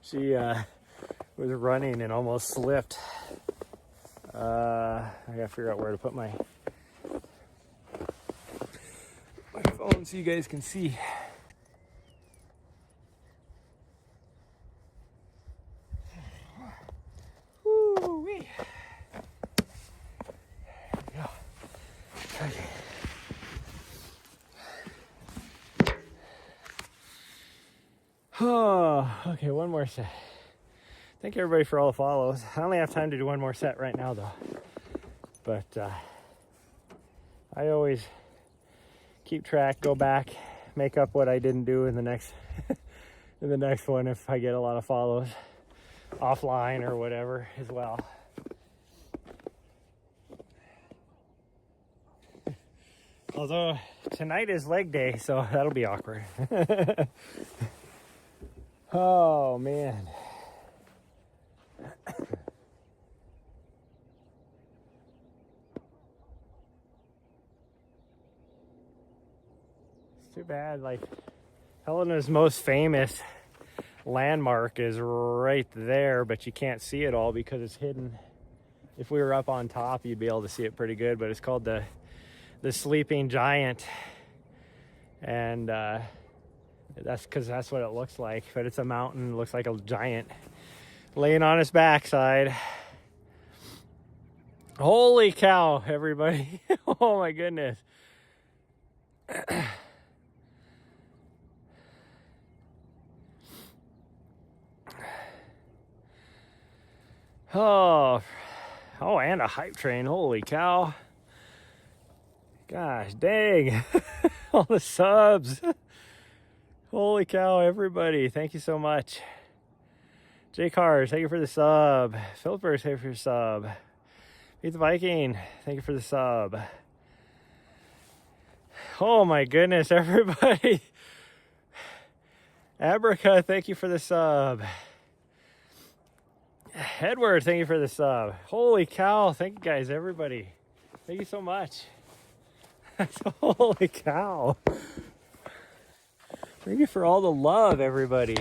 She was running and almost slipped. I gotta figure out where to put my phone so you guys can see. Woo-wee. There we go. Okay. Oh, okay, one more set. Thank you everybody for all the follows. I only have time to do one more set right now though. But I always keep track, go back, make up what I didn't do in the next in the next one if I get a lot of follows offline or whatever as well. Although tonight is leg day, so that'll be awkward. Oh man. bad. Like, Helena's most famous landmark is right there, but you can't see it all because it's hidden. If we were up on top, you'd be able to see it pretty good, but it's called the Sleeping Giant. And that's because that's what it looks like, but it's a mountain. It looks like a giant laying on his backside. Holy cow, everybody. Oh my goodness. Oh, and a hype train. Holy cow. Gosh dang. All the subs. Holy cow, everybody. Thank you so much. J Cars, thank you for the sub. Philipper, thank you for your sub. Beat the Viking, thank you for the sub. Oh my goodness, everybody. Abrica, thank you for the sub. Edward, thank you for the sub. Holy cow, thank you guys, everybody. Thank you so much. Holy cow. Thank you for all the love, everybody.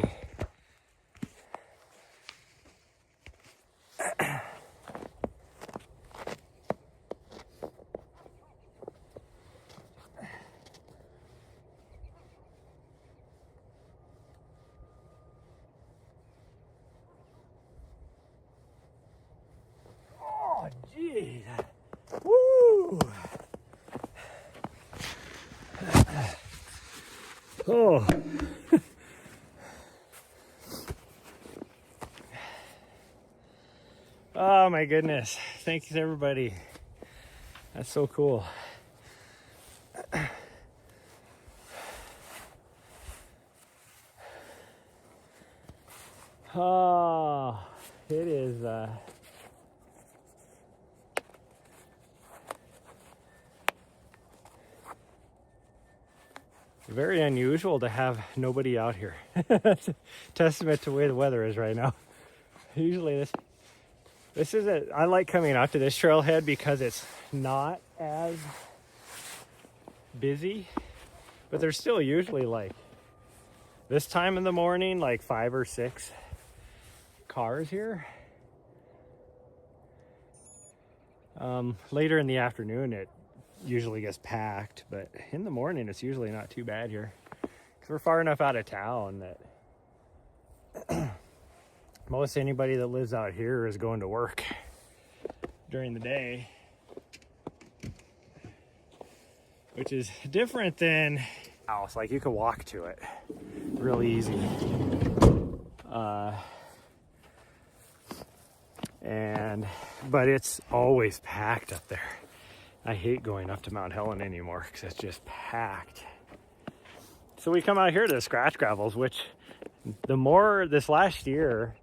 Oh, geez. Woo! Oh. Oh my goodness. Thanks everybody. That's so cool. Oh, it is very unusual to have nobody out here. That's a testament to the way the weather is right now. Usually this is I like coming out to this trailhead because it's not as busy, but there's still usually like this time in the morning, like 5 or 6 cars here. Later in the afternoon, it usually gets packed, but in the morning, it's usually not too bad here because we're far enough out of town that most anybody that lives out here is going to work during the day, which is different than house. Like you can walk to it real easy. But it's always packed up there. I hate going up to Mount Helen anymore because it's just packed. So we come out here to the scratch gravels, which this last year,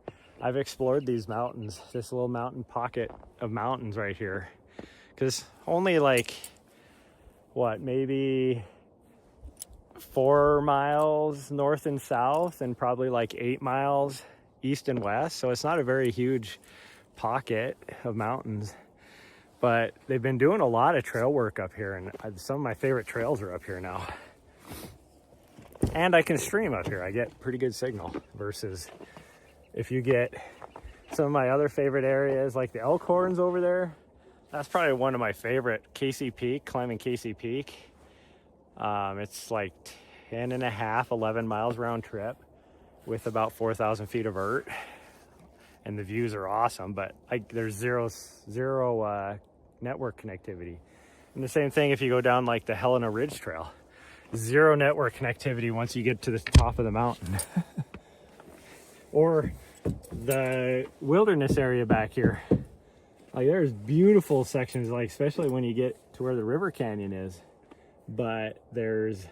I've explored these mountains, this little mountain pocket of mountains right here. Because only like, maybe 4 miles north and south and probably like 8 miles east and west. So it's not a very huge pocket of mountains. But they've been doing a lot of trail work up here, and some of my favorite trails are up here now. And I can stream up here. I get pretty good signal versus if you get some of my other favorite areas like the Elkhorns over there. That's probably one of my favorite, Casey Peak, climbing Casey Peak. It's like 11 miles round trip with about 4,000 feet of vert. And the views are awesome, but there's zero network connectivity. And the same thing if you go down like the Helena Ridge Trail. Zero network connectivity once you get to the top of the mountain. Or the wilderness area back here. Like there's beautiful sections, like especially when you get to where the river canyon is, but there's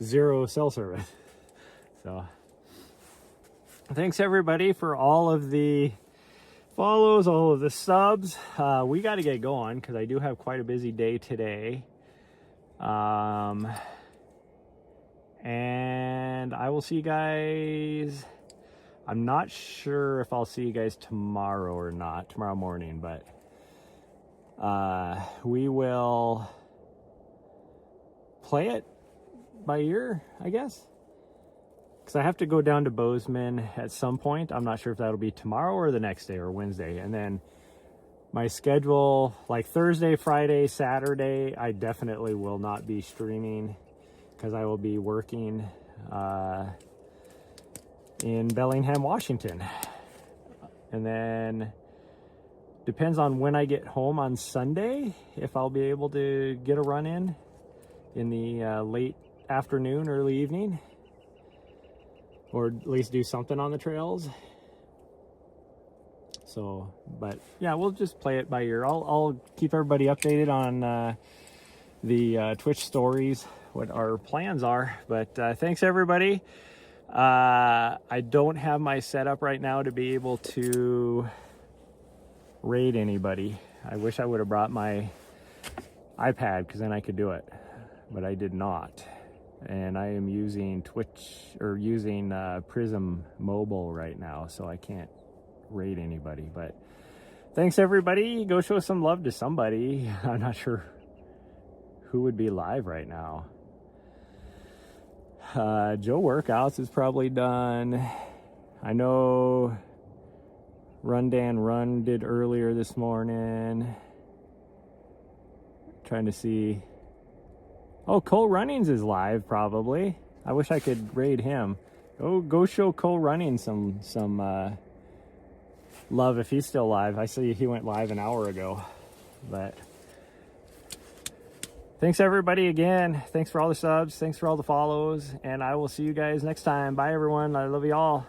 zero cell service. So thanks everybody for all of the follows, all of the subs. We got to get going because I do have quite a busy day today. And I will see you guys. I'm not sure if I'll see you guys tomorrow or not, tomorrow morning, but we will play it by ear, I guess. Because I have to go down to Bozeman at some point. I'm not sure if that'll be tomorrow or the next day or Wednesday. And then my schedule, like Thursday, Friday, Saturday, I definitely will not be streaming because I will be working in Bellingham, Washington. And then depends on when I get home on Sunday, if I'll be able to get a run in the late afternoon, early evening, or at least do something on the trails. So, but yeah, we'll just play it by ear. I'll keep everybody updated on the Twitch stories, what our plans are. But thanks everybody. I don't have my setup right now to be able to raid anybody. I wish I would have brought my iPad because then I could do it, but I did not. And I am using Prism Mobile right now, so I can't raid anybody. But thanks everybody. Go show some love to somebody. I'm not sure who would be live right now. Joe Workouts is probably done. I know Run Dan Run did earlier this morning. Trying to see. Oh, Cole Runnings is live probably. I wish I could raid him. Go show Cole Runnings some love if he's still live. I see he went live an hour ago. But thanks everybody again. Thanks for all the subs. Thanks for all the follows. And I will see you guys next time. Bye everyone. I love you all.